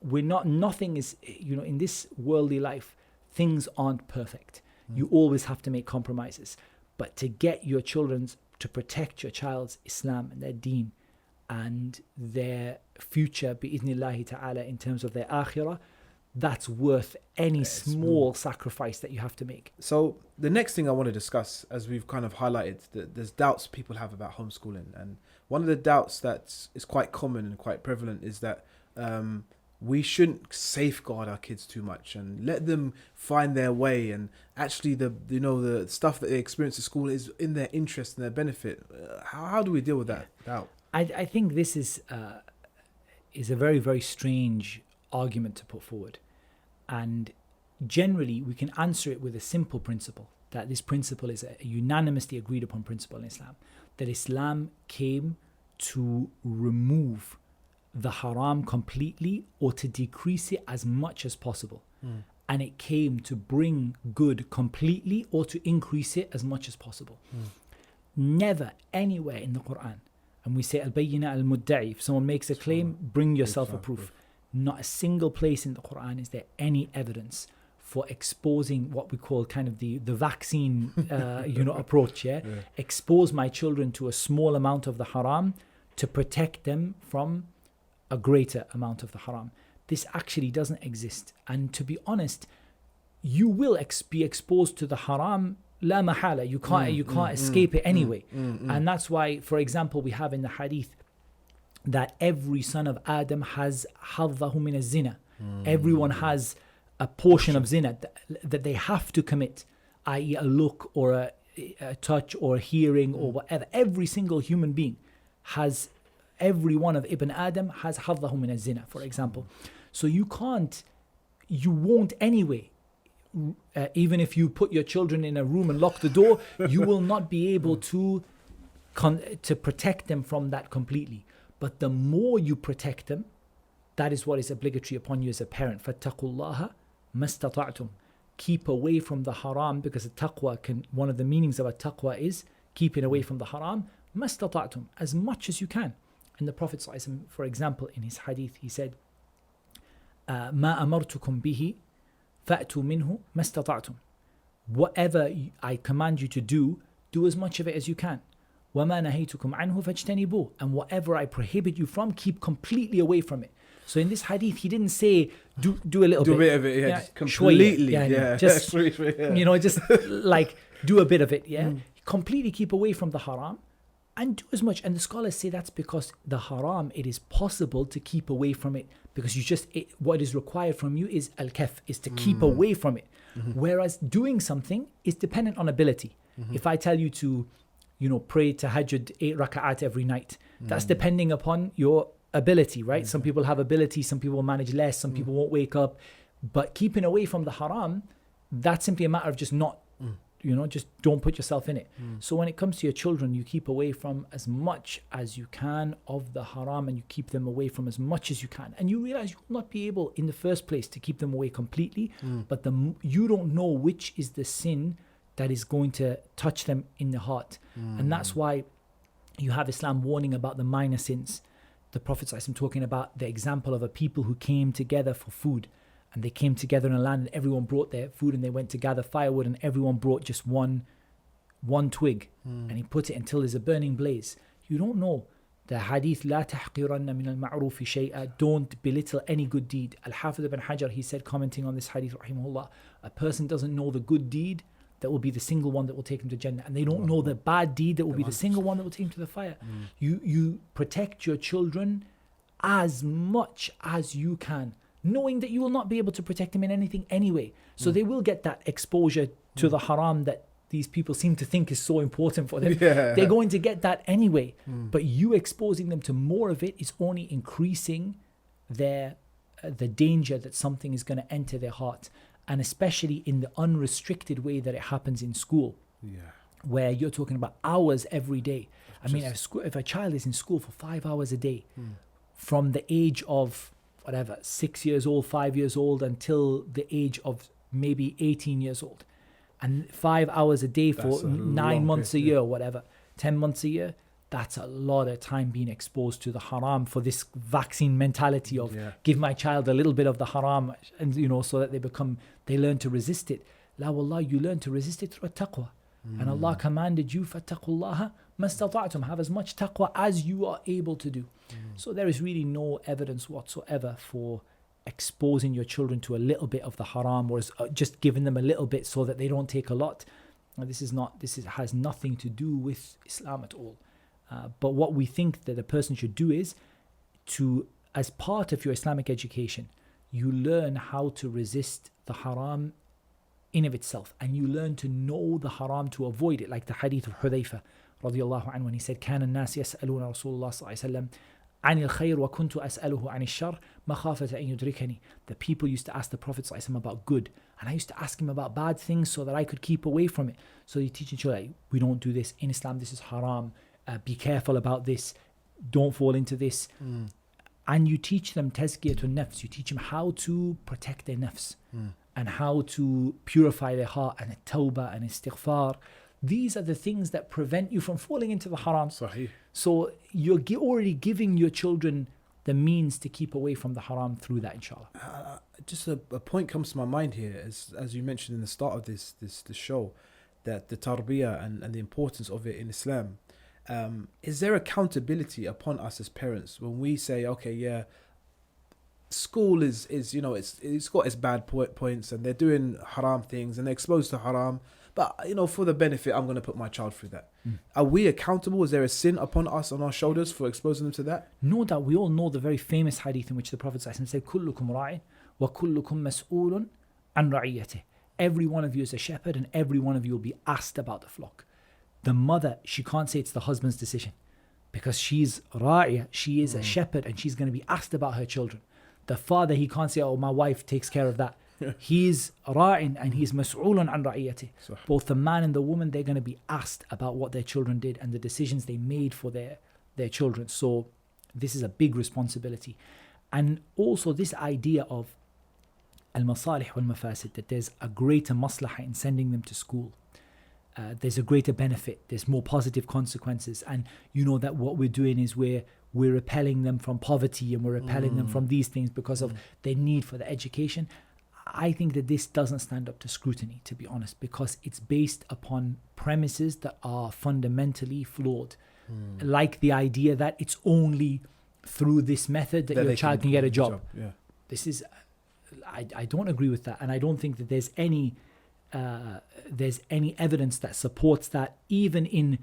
nothing is, you know, in this worldly life, things aren't perfect. You always have to make compromises. But to get your children's, to protect your child's Islam and their deen and their future, bi'idhnillahi ta'ala, in terms of their akhirah, that's worth any small sacrifice that you have to make. So the next thing I want to discuss, as we've kind of highlighted, there's doubts people have about homeschooling. And one of the doubts that is quite common and quite prevalent is that we shouldn't safeguard our kids too much and let them find their way. And actually, the stuff that they experience at school is in their interest and their benefit. How do we deal with that doubt? I think this is a very, very strange argument to put forward. And generally, we can answer it with a simple principle, that this principle is a unanimously agreed upon principle in Islam, that Islam came to remove the haram completely or to decrease it as much as possible. And it came to bring good completely or to increase it as much as possible. Never anywhere in the Quran, and we say al-bayyina al-mudda'i, if someone makes a claim, bring yourself a proof. Not a single place in the Quran is there any evidence for exposing what we call kind of the vaccine approach. Expose my children to a small amount of the haram to protect them from a greater amount of the haram. This actually doesn't exist. And to be honest, you will be exposed to the haram la mahala. You can't escape it anyway. And that's why, for example, we have in the hadith that every son of Adam has haddahu min az-zina. Everyone has a portion of zina that they have to commit, i.e. a look or a touch or a hearing or whatever. Every single human being has, every one of Ibn Adam has haddahu min az-zina, for example. So you won't anyway, even if you put your children in a room and lock the door, you will not be able to protect them from that completely. But the more you protect them, that is what is obligatory upon you as a parent. فَاتَّقُوا اللَّهَ مَسْتَطَعْتُمْ. Keep away from the haram, because one of the meanings of a taqwa is keeping away from the haram. مَسْتَطَعْتُمْ, as much as you can. And the Prophet ﷺ, for example, in his hadith, he said, مَا أَمَرْتُكُمْ بِهِ فَأْتُوا مِنْهُ مَسْتَطَعْتُمْ. Whatever I command you to do as much of it as you can. وَمَا نَهَيْتُكُمْ عَنْهُ فَاجْتَنِبُوهُ. And whatever I prohibit you from, keep completely away from it. So in this hadith, he didn't say do a little bit. Do a bit of it, just completely. Just just like do a bit of it, completely keep away from the haram and do as much. And the scholars say that's because the haram, it is possible to keep away from it, because what is required from you is al-kaf, is to keep away from it. Whereas doing something is dependent on ability. If I tell you to pray tahajjud 8 raka'at every night, that's depending upon your ability, right? Some people have ability, some people manage less, some people won't wake up. But keeping away from the haram, that's simply a matter of just not, just don't put yourself in it. So when it comes to your children, you keep away from as much as you can of the haram, and you keep them away from as much as you can. And you realize you will not be able in the first place to keep them away completely, but you don't know which is the sin that is going to touch them in the heart. And that's why you have Islam warning about the minor sins. The Prophet ﷺ talking about the example of a people who came together for food, and they came together in a land, and everyone brought their food, and they went to gather firewood, and everyone brought just one twig, and he put it until there's a burning blaze. You don't know. The hadith, لا تحقرن من المعروف شيئا, don't belittle any good deed. Al-Hafidh ibn Hajar, he said, commenting on this hadith, rahimahullah, a person doesn't know the good deed that will be the single one that will take him to Jannah, and they don't know the bad deed that will be the single one that will take him to the fire. You protect your children as much as you can, knowing that you will not be able to protect them in anything anyway. So they will get that exposure to the haram that these people seem to think is so important for them. They're going to get that anyway. But you exposing them to more of it is only increasing their the danger that something is going to enter their heart, and especially in the unrestricted way that it happens in school, where you're talking about hours every day. I mean, if a child is in school for 5 hours a day, from the age of whatever, 6 years old, 5 years old, until the age of maybe 18 years old, and 5 hours a day for 9 months a year, whatever, 10 months a year, that's a lot of time being exposed to the haram, for this vaccine mentality of give my child a little bit of the haram, and so that they learn to resist it. La wallah, you learn to resist it through taqwa. And Allah commanded you, fattaqullaha mastata'tum, have as much taqwa as you are able to do. So there is really no evidence whatsoever for exposing your children to a little bit of the haram, or just giving them a little bit so that they don't take a lot. Now, this has nothing to do with Islam at all. But what we think that a person should do is to, as part of your Islamic education, you learn how to resist the haram in of itself, and you learn to know the haram to avoid it, like the hadith of Hudayfa radiallahu anhu, when he said, كان الناس يسألون رسول الله صلى الله عليه وسلم عن الخير وكنت أسأله عن الشر مخافة أن يدركني. The people used to ask the Prophet صلى الله عليه وسلم about good, and I used to ask him about bad things so that I could keep away from it. So you teach each other, like, we don't do this in Islam, this is haram, be careful about this, don't fall into this. And you teach them tazkiyatun nafs, you teach them how to protect their nafs, and how to purify their heart, and tawbah and istighfar. These are the things that prevent you from falling into the haram. Sahih. So you're already giving your children the means to keep away from the haram through that, inshallah. Just a point comes to my mind here, as you mentioned in the start of this show, that the tarbiyah and the importance of it in Islam. Is there accountability upon us as parents when we say, okay, school is it's got its bad points, and they're doing haram things and they're exposed to haram, but for the benefit, I'm going to put my child through that. Are we accountable? Is there a sin upon us, on our shoulders, for exposing them to that? No doubt. We all know the very famous hadith in which the Prophet said, كلكم راع وكلكم مسؤول عن رعيته. Every one of you is a shepherd, and every one of you will be asked about the flock. The mother, she can't say it's the husband's decision, because she's ra'iyah, she is a shepherd, and she's going to be asked about her children. The father, he can't say, oh, my wife takes care of that. He's ra'in, and he's mas'ulun an ra'iyati. Both the man and the woman, they're going to be asked about what their children did and the decisions they made for their children. So this is a big responsibility. And also this idea of al-masalih wal-mafasid, that there's a greater maslahah in sending them to school. There's a greater benefit, there's more positive consequences, and that what we're doing is we're repelling them from poverty, and we're repelling them from these things because of their need for the education. I think that this doesn't stand up to scrutiny, to be honest, because it's based upon premises that are fundamentally flawed, like the idea that it's only through this method that your child can get a job. This is, I don't agree with that, and I don't think that there's any evidence that supports that. Even in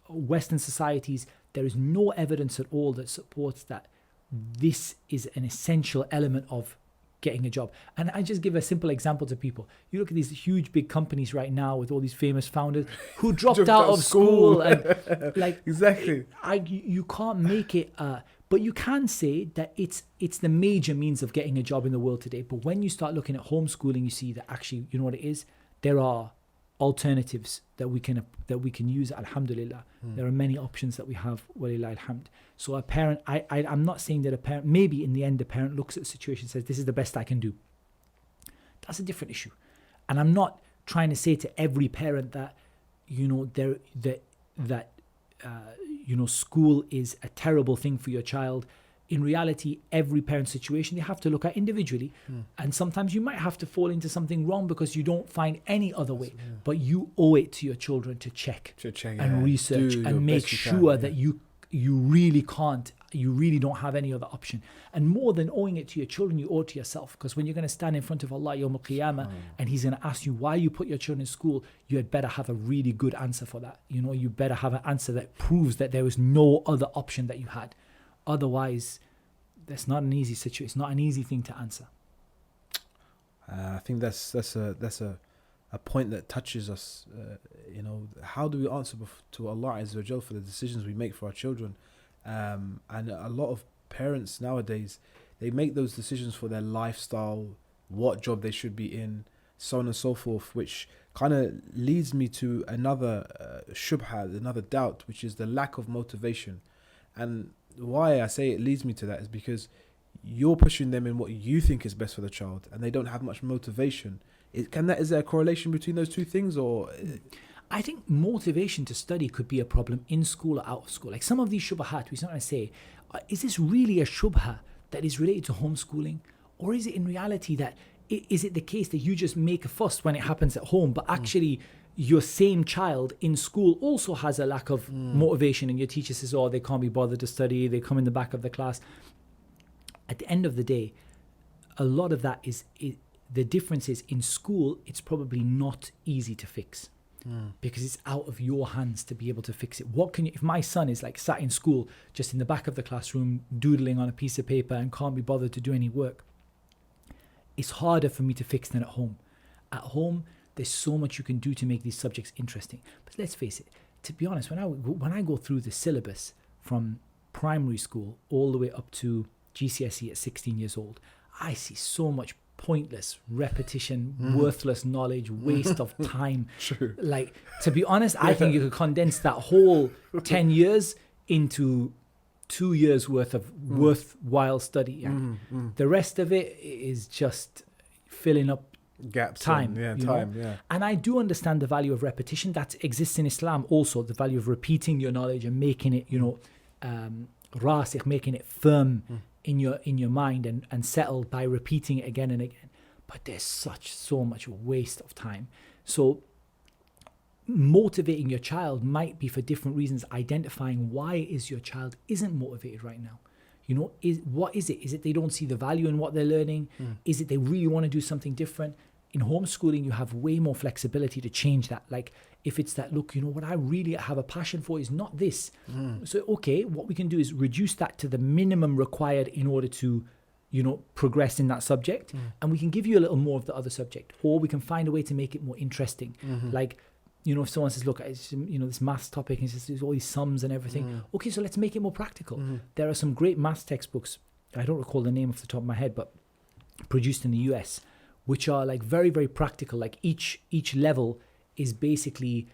Western societies, there is no evidence at all that supports that this is an essential element of getting a job. And I just give a simple example to people. You look at these huge big companies right now with all these famous founders who dropped out of school and like exactly. You can't make it but you can say that it's the major means of getting a job in the world today. But when you start looking at homeschooling, you see that actually, you know what it is? There are alternatives that we can use. Alhamdulillah, there are many options that we have. Walillah alhamd. So a parent, I'm not saying that a parent, maybe in the end the parent looks at the situation and says, this is the best I can do. That's a different issue. And I'm not trying to say to every parent that school is a terrible thing for your child. In reality, every parent's situation, they have to look at individually. And sometimes you might have to fall into something wrong because you don't find any other way. But you owe it to your children to check and research and make sure that you really can't, you really don't have any other option. And more than owing it to your children, you owe it to yourself. Because when you're going to stand in front of Allah Yawm al-Qiyamah and He's going to ask you why you put your children in school, you had better have a really good answer for that. You better have an answer that proves that there was no other option that you had. Otherwise, that's not an easy situation. It's not an easy thing to answer. I think that's a point that touches us. How do we answer to Allah Azza wa Jal for the decisions we make for our children? And a lot of parents nowadays, they make those decisions for their lifestyle, what job they should be in, so on and so forth, which kind of leads me to another shubha, another doubt, which is the lack of motivation. And why I say it leads me to that is because you're pushing them in what you think is best for the child, and they don't have much motivation. Is there a correlation between those two things, or? I think motivation to study could be a problem in school or out of school. Like some of these shubhat, we sometimes say, is this really a shubha that is related to homeschooling? Or is it in reality that, is it the case that you just make a fuss when it happens at home, but actually your same child in school also has a lack of motivation, and your teacher says, oh, they can't be bothered to study, they come in the back of the class. At the end of the day, a lot of that is the difference is in school, it's probably not easy to fix. Because it's out of your hands to be able to fix it. What can you, if my son is like sat in school, just in the back of the classroom, doodling on a piece of paper and can't be bothered to do any work, it's harder for me to fix than at home. At home, there's so much you can do to make these subjects interesting. But let's face it, to be honest, when I go through the syllabus from primary school all the way up to GCSE at 16 years old, I see so much pointless repetition, worthless knowledge, waste of time. True. Like, to be honest, I think you could condense that whole 10 years into 2 years worth of worthwhile study. The rest of it is just filling up Gaps. time. Yeah. And I do understand the value of repetition that exists in Islam also, the value of repeating your knowledge and making it, rasikh, making it firm in your mind and settled by repeating it again and again. But there's so much waste of time. So motivating your child might be for different reasons, identifying why is your child isn't motivated right now. What is it? Is it they don't see the value in what they're learning? Is it they really want to do something different? In homeschooling, you have way more flexibility to change that. Like if it's that, look, what I really have a passion for is not this. So, okay, what we can do is reduce that to the minimum required in order to, progress in that subject. And we can give you a little more of the other subject, or we can find a way to make it more interesting. Like, if someone says, look, it's, this maths topic, and there's all these sums and everything. Okay, so let's make it more practical. There are some great maths textbooks. I don't recall the name off the top of my head, but produced in the US, which are like very, very practical. Like each level is basically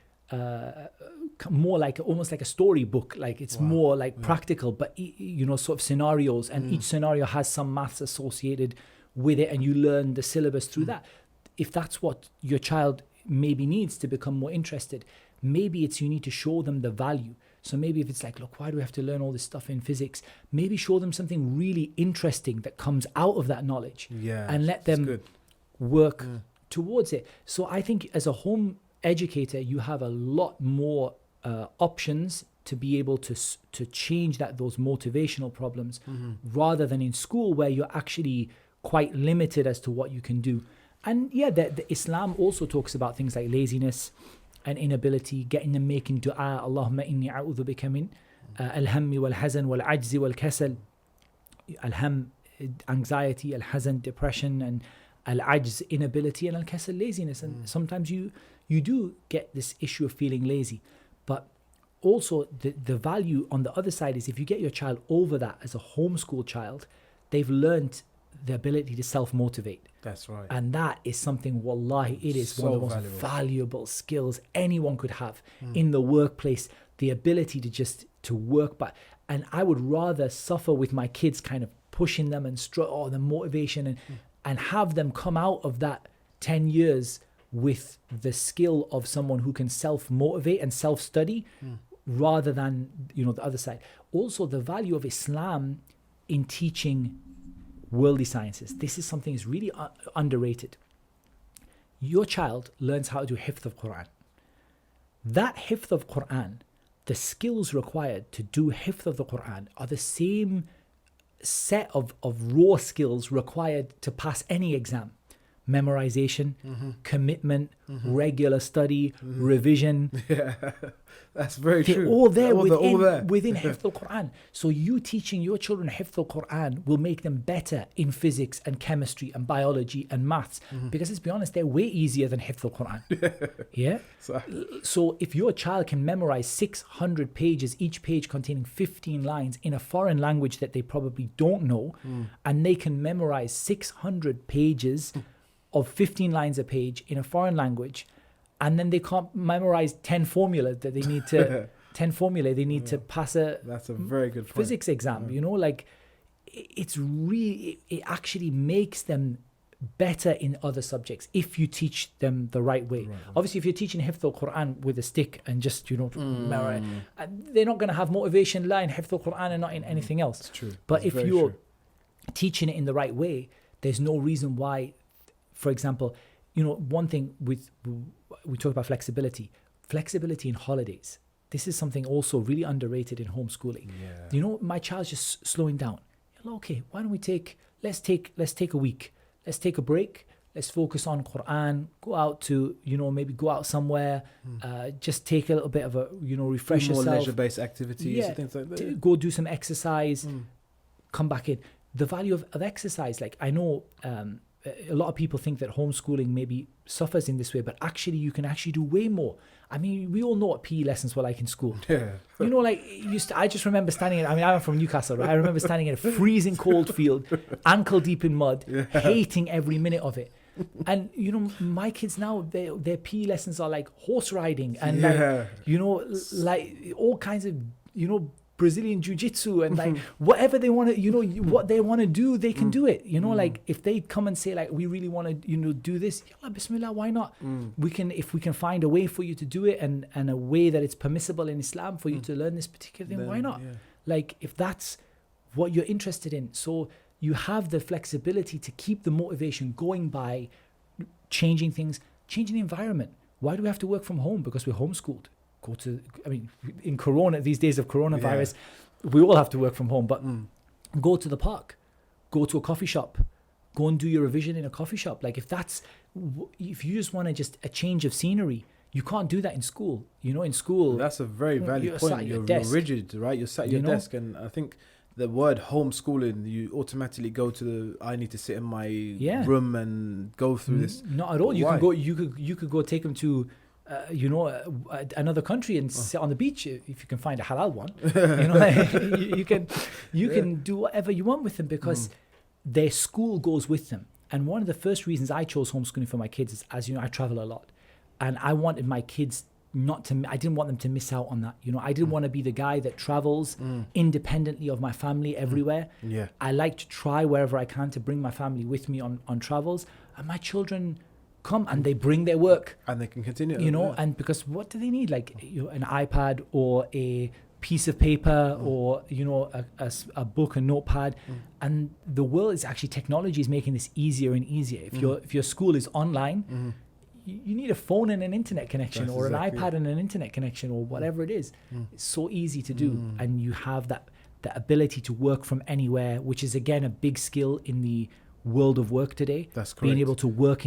more like almost like a storybook. Like it's more like practical, but sort of scenarios, and each scenario has some maths associated with it, and you learn the syllabus through that. If that's what your child maybe needs to become more interested, maybe it's you need to show them the value. So maybe if it's like, look, why do we have to learn all this stuff in physics? Maybe show them something really interesting that comes out of that knowledge, and let them work towards it. So I think as a home educator, you have a lot more options to be able to change those motivational problems, rather than in school where you're actually quite limited as to what you can do. And the Islam also talks about things like laziness and inability, getting them making dua, Allahumma inni a'udhu bika min al-hammi wal-hazan wal-ajzi wal-kasal. Al-ham, anxiety, al-hazan, depression, and al-ajz, inability, and al-kasal, laziness. And sometimes you do get this issue of feeling lazy. But also the value on the other side is if you get your child over that as a homeschool child, they've learned the ability to self-motivate. That's right. And that is something, wallahi, it is one of the most valuable skills anyone could have in the workplace. The ability to work by. And I would rather suffer with my kids kind of pushing them and the motivation and have them come out of that 10 years with the skill of someone who can self-motivate and self-study, rather than, the other side. Also, the value of Islam in teaching worldly sciences. This is something that's really underrated. Your child learns how to do hifth of Quran. That hifth of Quran, the skills required to do hifth of the Quran are the same set of raw skills required to pass any exam. memorization, commitment, regular study, revision. Yeah, that's very They're true. all there They're within Hifth al-Quran. So you teaching your children Hifth al-Quran will make them better in physics and chemistry and biology and maths. Because let's be honest, they're way easier than Hifth al-Quran. Yeah? So if your child can memorize 600 pages, each page containing 15 lines in a foreign language that they probably don't know, and they can memorize 600 pages of 15 lines a page in a foreign language, and then they can't memorize 10 formulas that they need to 10 formulae they need to pass that's a very good point. physics exam. You know, like it's really, it actually makes them better in other subjects if you teach them the right way. Obviously, if you're teaching Hifth al-Quran with a stick and just, you know, memorize, they're not going to have motivation la in Hifth al-Quran and not in anything else. It's true. But That's if very you're true. teaching it in the right way, there's no reason why. For example, you know, one thing we talk about flexibility in holidays. This is something also really underrated in homeschooling. Yeah. You know, my child's just slowing down. Okay, why don't we let's take a week. Let's take a break. Let's focus on Quran. Go out to, you know, maybe go out somewhere. Just take a little bit of a, you know, refresh more yourself. leisure-based activities, Yeah, and things like that. Go do some exercise. Come back in. The value of exercise, like I know a lot of people think that homeschooling maybe suffers in this way, but actually you can actually do way more. I mean, we all know what PE lessons were like in school. Yeah. You know, like I just remember standing I'm from Newcastle, right? I remember standing in a freezing cold field, ankle deep in mud, hating every minute of it. And you know, my kids now, their PE lessons are like horse riding and like, you know, like all kinds of, you know, Brazilian jiu-jitsu and like whatever they want to, you know, what they want to do, they can do it. You know, like if they come and say like, we really want to, you know, do this, yalla, bismillah, why not? If we can find a way for you to do it and a way that it's permissible in Islam for you to learn this particular thing, why not? Like if that's what you're interested in. So you have the flexibility to keep the motivation going by changing things, changing the environment. Why do we have to work from home? Because we're homeschooled. In Corona, these days of coronavirus, we all have to work from home, but go to the park, go to a coffee shop, go and do your revision in a coffee shop. Like if you just want a change of scenery, you can't do that in school. You know, in school. That's a very valid point. You're rigid, right? You're sat at your desk, and I think the word homeschooling, you automatically go to I need to sit in my room and go through this. Not at all. You can go. You could go take them to another country and sit on the beach if you can find a halal one. You know, you can do whatever you want with them because their school goes with them. And one of the first reasons I chose homeschooling for my kids is, as you know, I travel a lot, and I wanted my kids I didn't want them to miss out on that. You know, I didn't want to be the guy that travels independently of my family everywhere. Yeah. I like to try wherever I can to bring my family with me on travels, and my children come and they bring their work and they can continue, you know, and because what do they need? Like, you know, an iPad or a piece of paper or, you know, a book, a notepad. And the world is actually, technology is making this easier and easier. If your school is online, you need a phone and an internet connection. That's or an iPad and an internet connection or whatever it is. It's so easy to do, and you have that ability to work from anywhere, which is again a big skill in the world of work today. That's correct. Being able to work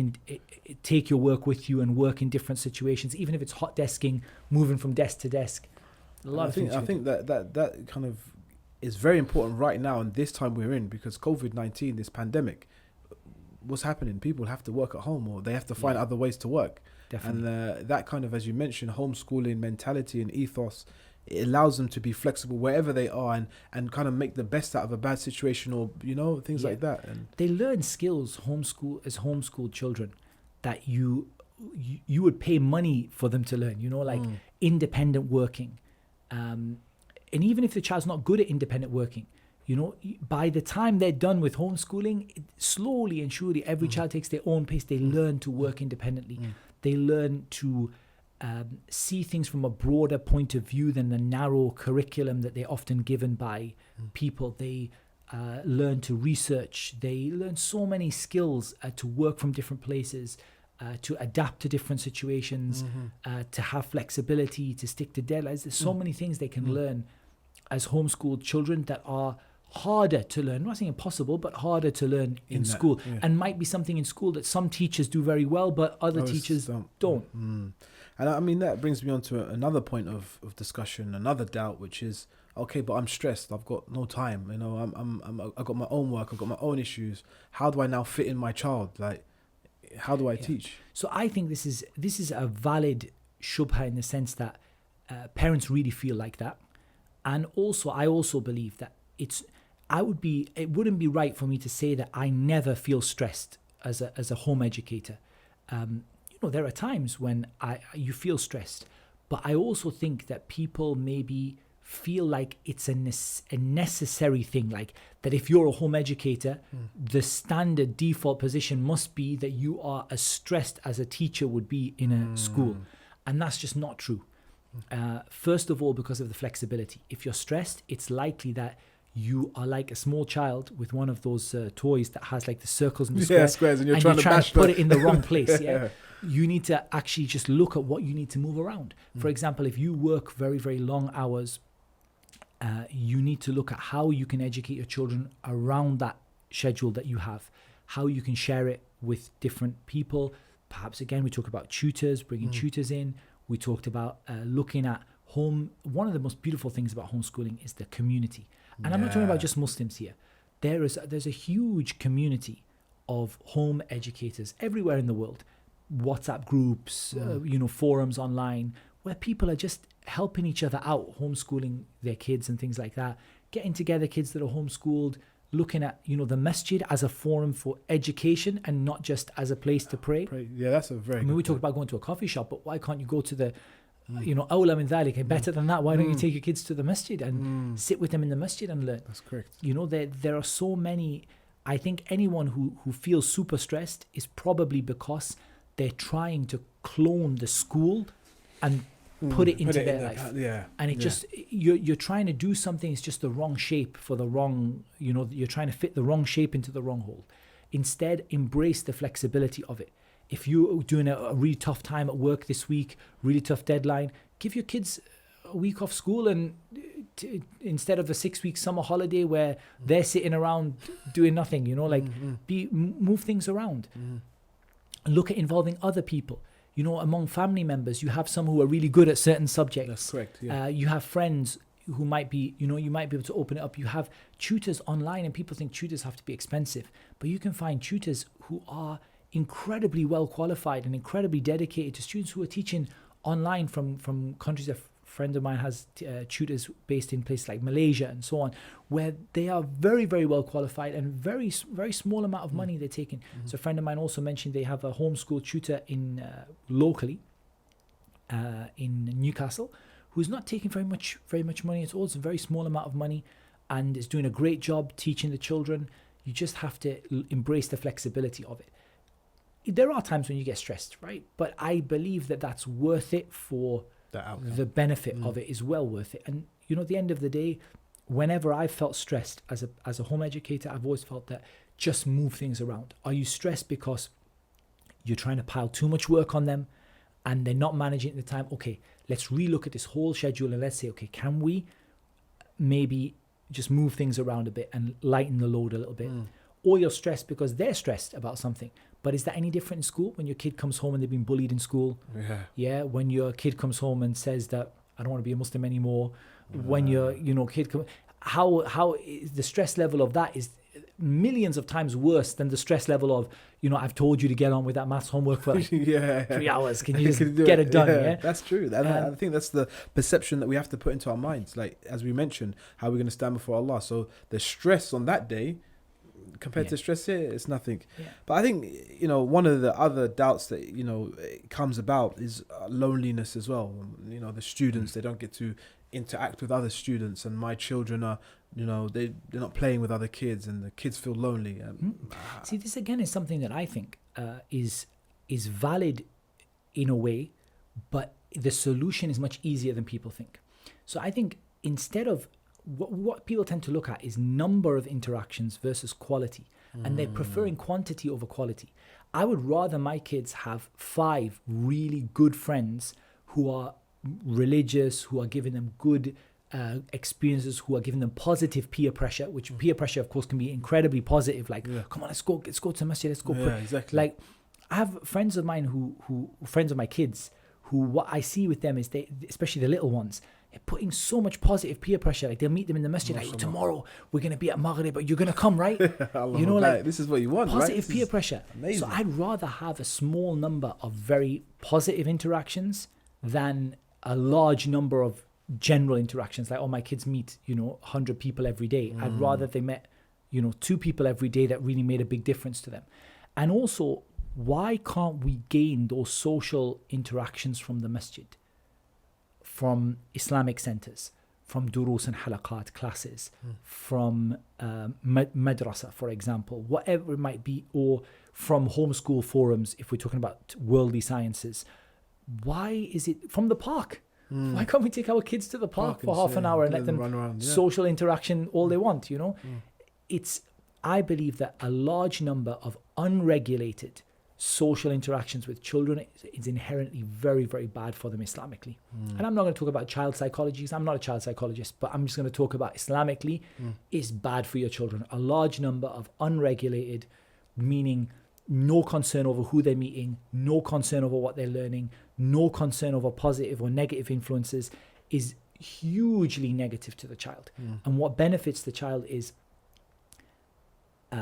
take your work with you and work in different situations, even if it's hot desking, moving from desk to desk. I think that kind of is very important right now in this time we're in, because COVID-19, this pandemic, what's happening? People have to work at home, or they have to find other ways to work. Definitely. And that kind of, as you mentioned, homeschooling mentality and ethos, it allows them to be flexible wherever they are and kind of make the best out of a bad situation, or, you know, things like that. And they learn skills homeschooled children that you would pay money for them to learn, you know, like independent working. And even if the child's not good at independent working, you know, by the time they're done with homeschooling, slowly and surely every child takes their own pace. They learn to work independently. They learn to see things from a broader point of view than the narrow curriculum that they're often given by people. They learn to research. They learn so many skills to work from different places, to adapt to different situations, to have flexibility, to stick to deadlines. There's so many things they can learn as homeschooled children that are harder to learn. I'm not saying impossible, but harder to learn in school. Yeah. And might be something in school that some teachers do very well, but other Others teachers don't. And I mean, that brings me on to another point of discussion, another doubt, which is, okay, but I'm stressed. I've got no time. You know, I've got my own work. I've got my own issues. How do I now fit in my child? Like, how do I teach? So I think this is a valid shubha in the sense that parents really feel like that. And also, I also believe that it wouldn't be right for me to say that I never feel stressed as a home educator. There are times when you feel stressed, but I also think that people maybe feel like it's a necessary thing, like that if you're a home educator, the standard default position must be that you are as stressed as a teacher would be in a school. And that's just not true. First of all, because of the flexibility. If you're stressed, it's likely that you are like a small child with one of those toys that has like the circles and the squares, and you're trying to put it in the wrong place. Yeah. You need to actually just look at what you need to move around. For example, if you work very, very long hours, you need to look at how you can educate your children around that schedule that you have, how you can share it with different people. Perhaps, again, we talk about tutors, bringing tutors in. We talked about looking at home. One of the most beautiful things about homeschooling is the community. And I'm not talking about just Muslims here. There's a huge community of home educators everywhere in the world. WhatsApp groups, forums online, where people are just helping each other out, homeschooling their kids and things like that, getting together kids that are homeschooled, looking at, the masjid as a forum for education and not just as a place to pray. Yeah, that's a very we talk about going to a coffee shop, but why can't you go to the, awla min dhalik, better than that? Why don't you take your kids to the masjid and sit with them in the masjid and learn? That's correct. There are so many. I think anyone who feels super stressed is probably because they're trying to clone the school and put it into their life. And it just, you're trying to do something, it's just the wrong shape for the wrong, you're trying to fit the wrong shape into the wrong hole. Instead, embrace the flexibility of it. If you're doing a really tough time at work this week, really tough deadline, give your kids a week off school, and instead of a 6-week summer holiday where they're sitting around doing nothing, move things around. Look at involving other people. Among family members, you have some who are really good at certain subjects. That's correct. Yeah. You have friends who might be, you might be able to open it up. You have tutors online, and people think tutors have to be expensive, but you can find tutors who are incredibly well qualified and incredibly dedicated to students who are teaching online from countries. A friend of mine has tutors based in places like Malaysia and so on, where they are very, very well qualified and very, very small amount of money they're taking. So a friend of mine also mentioned they have a homeschool tutor in locally in Newcastle, who's not taking very much money at all. It's a very small amount of money and is doing a great job teaching the children. You just have to embrace the flexibility of it. There are times when you get stressed, right? But I believe that that's worth it for the benefit of it is well worth it. And at the end of the day, whenever I've felt stressed as a home educator, I've always felt that just move things around. Are you stressed because you're trying to pile too much work on them and they're not managing it at the time? Okay, let's relook at this whole schedule and let's say, okay, can we maybe just move things around a bit and lighten the load a little bit? Or you're stressed because they're stressed about something. But is that any different in school? When your kid comes home and they've been bullied in school? Yeah. When your kid comes home and says that I don't want to be a Muslim anymore. When your kid how is the stress level of that is millions of times worse than the stress level of I've told you to get on with that maths homework for 3 hours. Can you just get it done? Yeah, that's true. And I think that's the perception that we have to put into our minds. Like as we mentioned, how we're going to stand before Allah. So the stress on that day, compared to stress here, it's nothing. But I think one of the other doubts that comes about is loneliness as well. The students, they don't get to interact with other students, and my children are they're not playing with other kids, and the kids feel lonely. See, this again is something that I think is valid in a way, but the solution is much easier than people think. So I think instead of what people tend to look at is number of interactions versus quality, and they're preferring quantity over quality. I would rather my kids have 5 really good friends who are religious, who are giving them good experiences, who are giving them positive peer pressure, which peer pressure, of course, can be incredibly positive. Like, come on, let's go to the masjid, let's go pray. Exactly. Like, I have friends of mine who friends of my kids, who what I see with them is they, especially the little ones, they're putting so much positive peer pressure. Like, they'll meet them in the masjid, like, tomorrow we're going to be at Maghrib, but you're going to come, right? You know, like, this is what you want, positive right? peer pressure. Amazing. So I'd rather have a small number of very positive interactions than a large number of general interactions. Like, oh, my kids meet, 100 people every day. I'd rather they met, 2 people every day that really made a big difference to them. And also, why can't we gain those social interactions from the masjid, from Islamic centers, from durus and halaqat classes, from madrasa, for example, whatever it might be, or from homeschool forums, if we're talking about worldly sciences? Why is it from the park? Why can't we take our kids to the park for half an hour and let them run around, social interaction all they want, I believe that a large number of unregulated social interactions with children is inherently very, very bad for them Islamically. And I'm not going to talk about child psychology, because I'm not a child psychologist, but I'm just going to talk about Islamically. It's bad for your children. A large number of unregulated, meaning no concern over who they're meeting, no concern over what they're learning, no concern over positive or negative influences, is hugely negative to the child. And what benefits the child is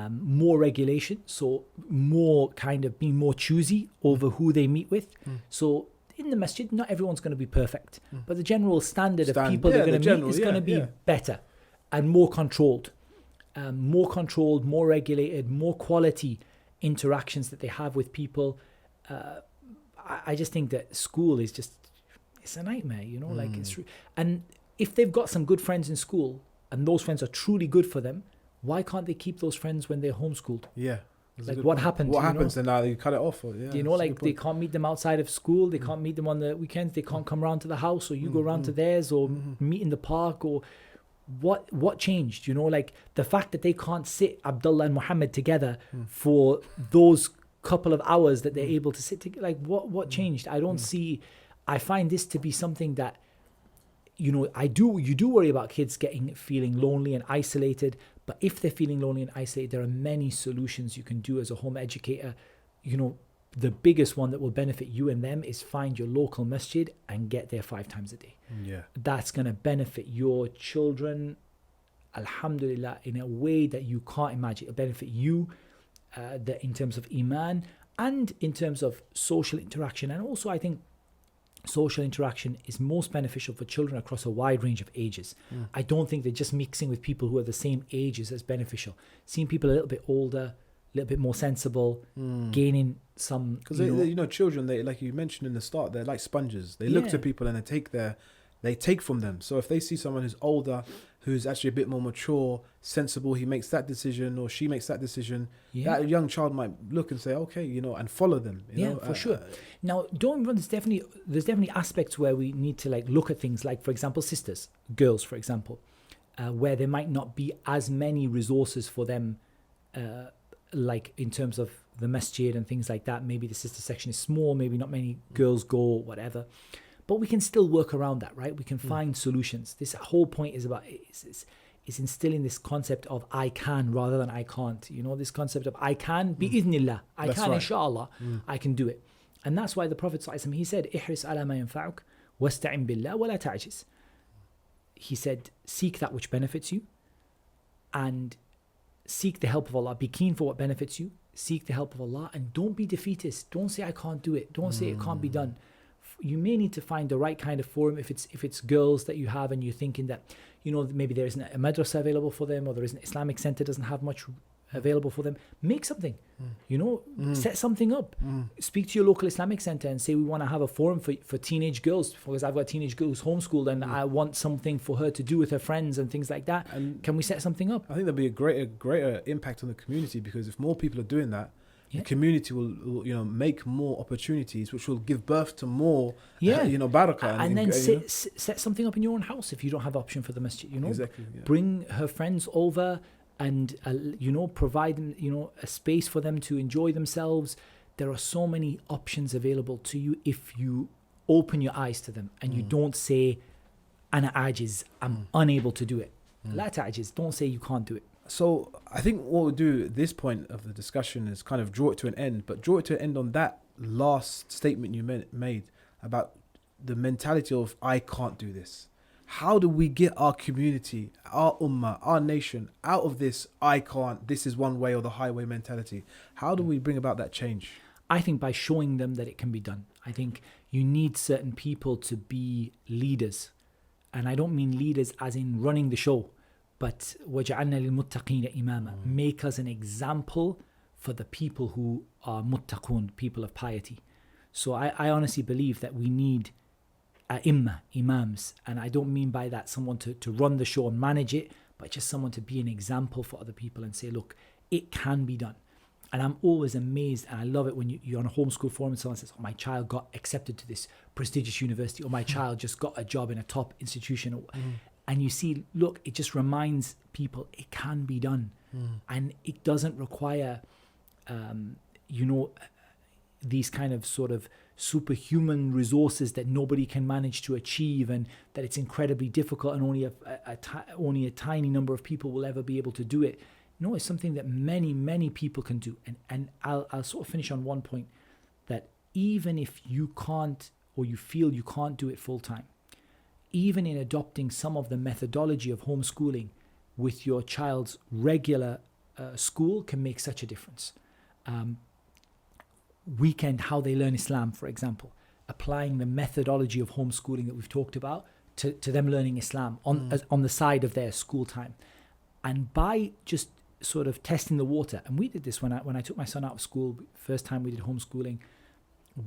more regulation, so more kind of being more choosy over who they meet with. So in the masjid, not everyone's going to be perfect, but the general standard of people they're going to meet is going to be better and more controlled, more regulated, more quality interactions that they have with people. I just think that school is it's a nightmare, like and if they've got some good friends in school and those friends are truly good for them, why can't they keep those friends when they're homeschooled? Yeah. Like, what happened? What happens then now? You cut it off? Or, like, they can't meet them outside of school. They can't meet them on the weekends. They can't come round to the house, or you go round to theirs, or meet in the park, or what changed? Like, the fact that they can't sit, Abdullah and Muhammad, together for those couple of hours that they're able to sit together. Like, what changed? I find this to be something that, you do worry about kids feeling lonely and isolated. But if they're feeling lonely and isolated, there are many solutions you can do as a home educator. The biggest one that will benefit you and them is find your local masjid and get there 5 times a day. Yeah. That's going to benefit your children, alhamdulillah, in a way that you can't imagine. It'll benefit you in terms of iman and in terms of social interaction. And also, I think social interaction is most beneficial for children across a wide range of ages. I don't think that just mixing with people who are the same age is as beneficial. Seeing people a little bit older, a little bit more sensible, gaining some... Because, children, they, like you mentioned in the start, they're like sponges. They look to people and they take from them. So if they see someone who's older, who's actually a bit more mature, sensible, he makes that decision or she makes that decision, that young child might look and say, okay, and follow them. You know? For sure. Now, there's definitely aspects where we need to look at things like, for example, sisters, girls, for example, where there might not be as many resources for them, like in terms of the masjid and things like that. Maybe the sister section is small, maybe not many girls go, whatever. But we can still work around that, right? We can find solutions. This whole point is about is instilling this concept of I can rather than I can't. This concept of I can, bi-idhnillah. I can, inshallah, I can do it. And that's why the Prophet ﷺ, he said, ihris ala ma yanfa'uk, wasta'in billah, wa la ta'jiz. He said, seek that which benefits you and seek the help of Allah. Be keen for what benefits you. Seek the help of Allah and don't be defeatist. Don't say I can't do it. Don't say it can't be done. You may need to find the right kind of forum if it's girls that you have and you're thinking that maybe there isn't a madrasa available for them, or there isn't an Islamic center doesn't have much available for them. Make something, set something up. Speak to your local Islamic center and say we want to have a forum for teenage girls, because I've got a teenage girl who's homeschooled and I want something for her to do with her friends and things like that. And can we set something up? I think there'll be a greater impact on the community, because if more people are doing that, the community will make more opportunities, which will give birth to more barakah. And then set something up in your own house if you don't have option for the masjid. Exactly. Yeah. Bring her friends over and provide them a space for them to enjoy themselves. There are so many options available to you if you open your eyes to them and you don't say ana ajiz, I'm unable to do it. La ta'jiz, don't say you can't do it. So I think what we'll do at this point of the discussion is kind of draw it to an end, but draw it to an end on that last statement you made about the mentality of I can't do this. How do we get our community, our ummah, our nation out of this I can't, this is one way or the highway mentality? How do we bring about that change? I think by showing them that it can be done. I think you need certain people to be leaders. And I don't mean leaders as in running the show, but وَجَعَلْنَا لِلْمُتَّقِينَ إِمَامًا. Make us an example for the people who are muttaqun, people of piety. So I honestly believe that we need imams, and I don't mean by that someone to run the show and manage it, but just someone to be an example for other people and say, look, it can be done. And I'm always amazed, and I love it when you're on a homeschool forum and someone says, oh, my child got accepted to this prestigious university, or my child just got a job in a top institution. And you see, look, it just reminds people it can be done. And it doesn't require, these kind of sort of superhuman resources that nobody can manage to achieve, and that it's incredibly difficult and only a tiny number of people will ever be able to do it. No, it's something that many, many people can do. And I'll sort of finish on one point, that even if you can't, or you feel you can't do it full time, even in adopting some of the methodology of homeschooling with your child's regular school can make such a difference. How they learn Islam, for example, applying the methodology of homeschooling that we've talked about to them learning Islam on the side of their school time. And by just sort of testing the water, and we did this when I took my son out of school, first time we did homeschooling,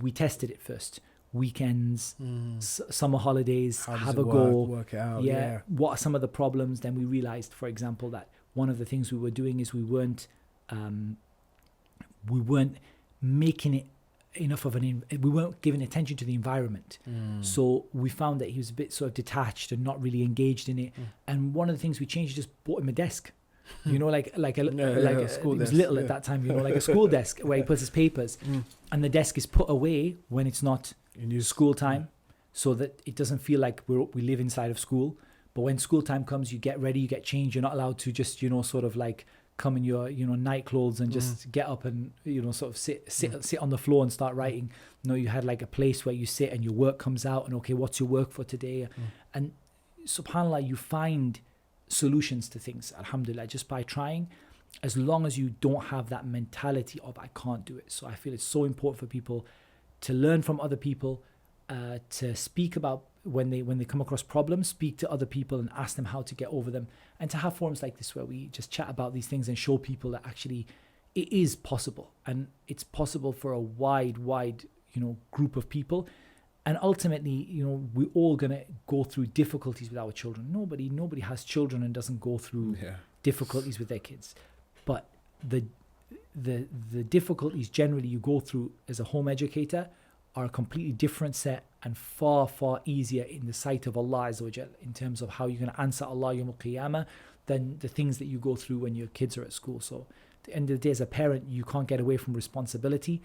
we tested it first. Weekends, summer holidays, have a go, work it out. Yeah. What are some of the problems? Then we realized, for example, that one of the things we were doing is we weren't making it enough of we weren't giving attention to the environment. So we found that he was a bit sort of detached and not really engaged in it. And one of the things we changed, just bought him a desk. Like a school desk. He was little at that time, like a school desk where he puts his papers, and the desk is put away when it's not in school time, so that it doesn't feel like we live inside of school. But when school time comes, you get ready, you get changed. You're not allowed to just sort of like come in your night clothes and just get up and sort of sit on the floor and start writing. You had like a place where you sit and your work comes out, and okay, what's your work for today? And subhanAllah, you find solutions to things, alhamdulillah, just by trying, as long as you don't have that mentality of I can't do it. So I feel it's so important for people to learn from other people, to speak about when they come across problems, speak to other people and ask them how to get over them, and to have forums like this where we just chat about these things and show people that actually it is possible, and it's possible for a wide group of people. And ultimately, we're all going to go through difficulties with our children. Nobody has children and doesn't go through difficulties with their kids. But the difficulties generally you go through as a home educator are a completely different set, and far, far easier in the sight of Allah Azza wa Jal in terms of how you're going to answer Allah Yawm al-Qiyamah than the things that you go through when your kids are at school. So at the end of the day, as a parent, you can't get away from responsibility.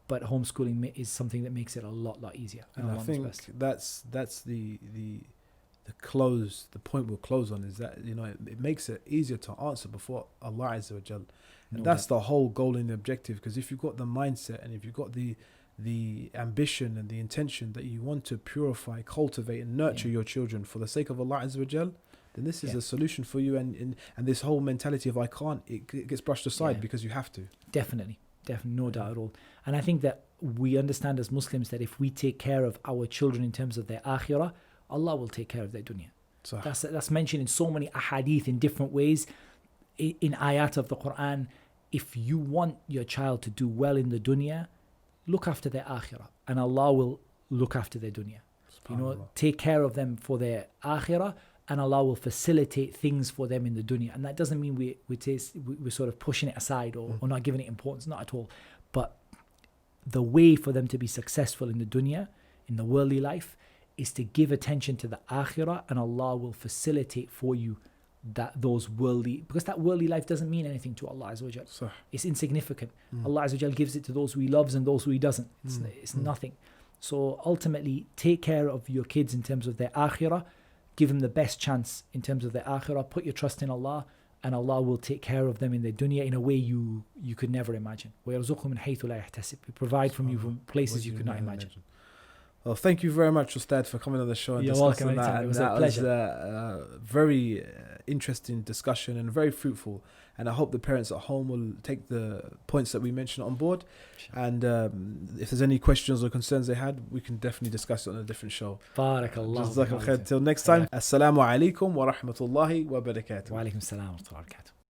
But homeschooling is something that makes it a lot easier. And I think that's the close. The point we'll close on is that it makes it easier to answer before Allah Azza wa Jal, and that's the whole goal and the objective. Because if you've got the mindset and if you've got the ambition and the intention that you want to purify, cultivate, and nurture your children for the sake of Allah Azza wa Jal, then this is a solution for you. And this whole mentality of I can't, it gets brushed aside because you have to. Definitely, no doubt at all. And I think that we understand as Muslims that if we take care of our children in terms of their akhirah, Allah will take care of their dunya. So that's mentioned in so many ahadith in different ways, in ayat of the Quran. If you want your child to do well in the dunya, look after their akhirah, and Allah will look after their dunya. Take care of them for their akhirah, and Allah will facilitate things for them in the dunya. And that doesn't mean we're sort of pushing it aside or not giving it importance, not at all. But the way for them to be successful in the dunya, in the worldly life, is to give attention to the akhirah, and Allah will facilitate for you those worldly, because that worldly life doesn't mean anything to Allah Azza wa Jal. It's insignificant. Allah Azza wa Jal gives it to those who He loves and those who He doesn't. It's nothing. So ultimately, take care of your kids in terms of their akhirah, give them the best chance in terms of their akhirah. Put your trust in Allah, and Allah will take care of them in their dunya in a way you could never imagine. وَيَرْزُقْهُم مِنْ حَيْثُ لَا يَحْتَسِبْ. We provide from you from places you could not imagine. Well, thank you very much, Ustadh, for coming on the show and You're discussing welcome, that. it was And a that pleasure. was a very interesting discussion and very fruitful. And I hope the parents at home will take the points that we mentioned on board. And if there's any questions or concerns they had, we can definitely discuss it on a different show. Barak Allahu. Jazakallah khair. Till next time. Assalamu alaikum wa rahmatullahi wa barakatuh. Wa alaikum salam wa rahmatullahi wa barakatuh.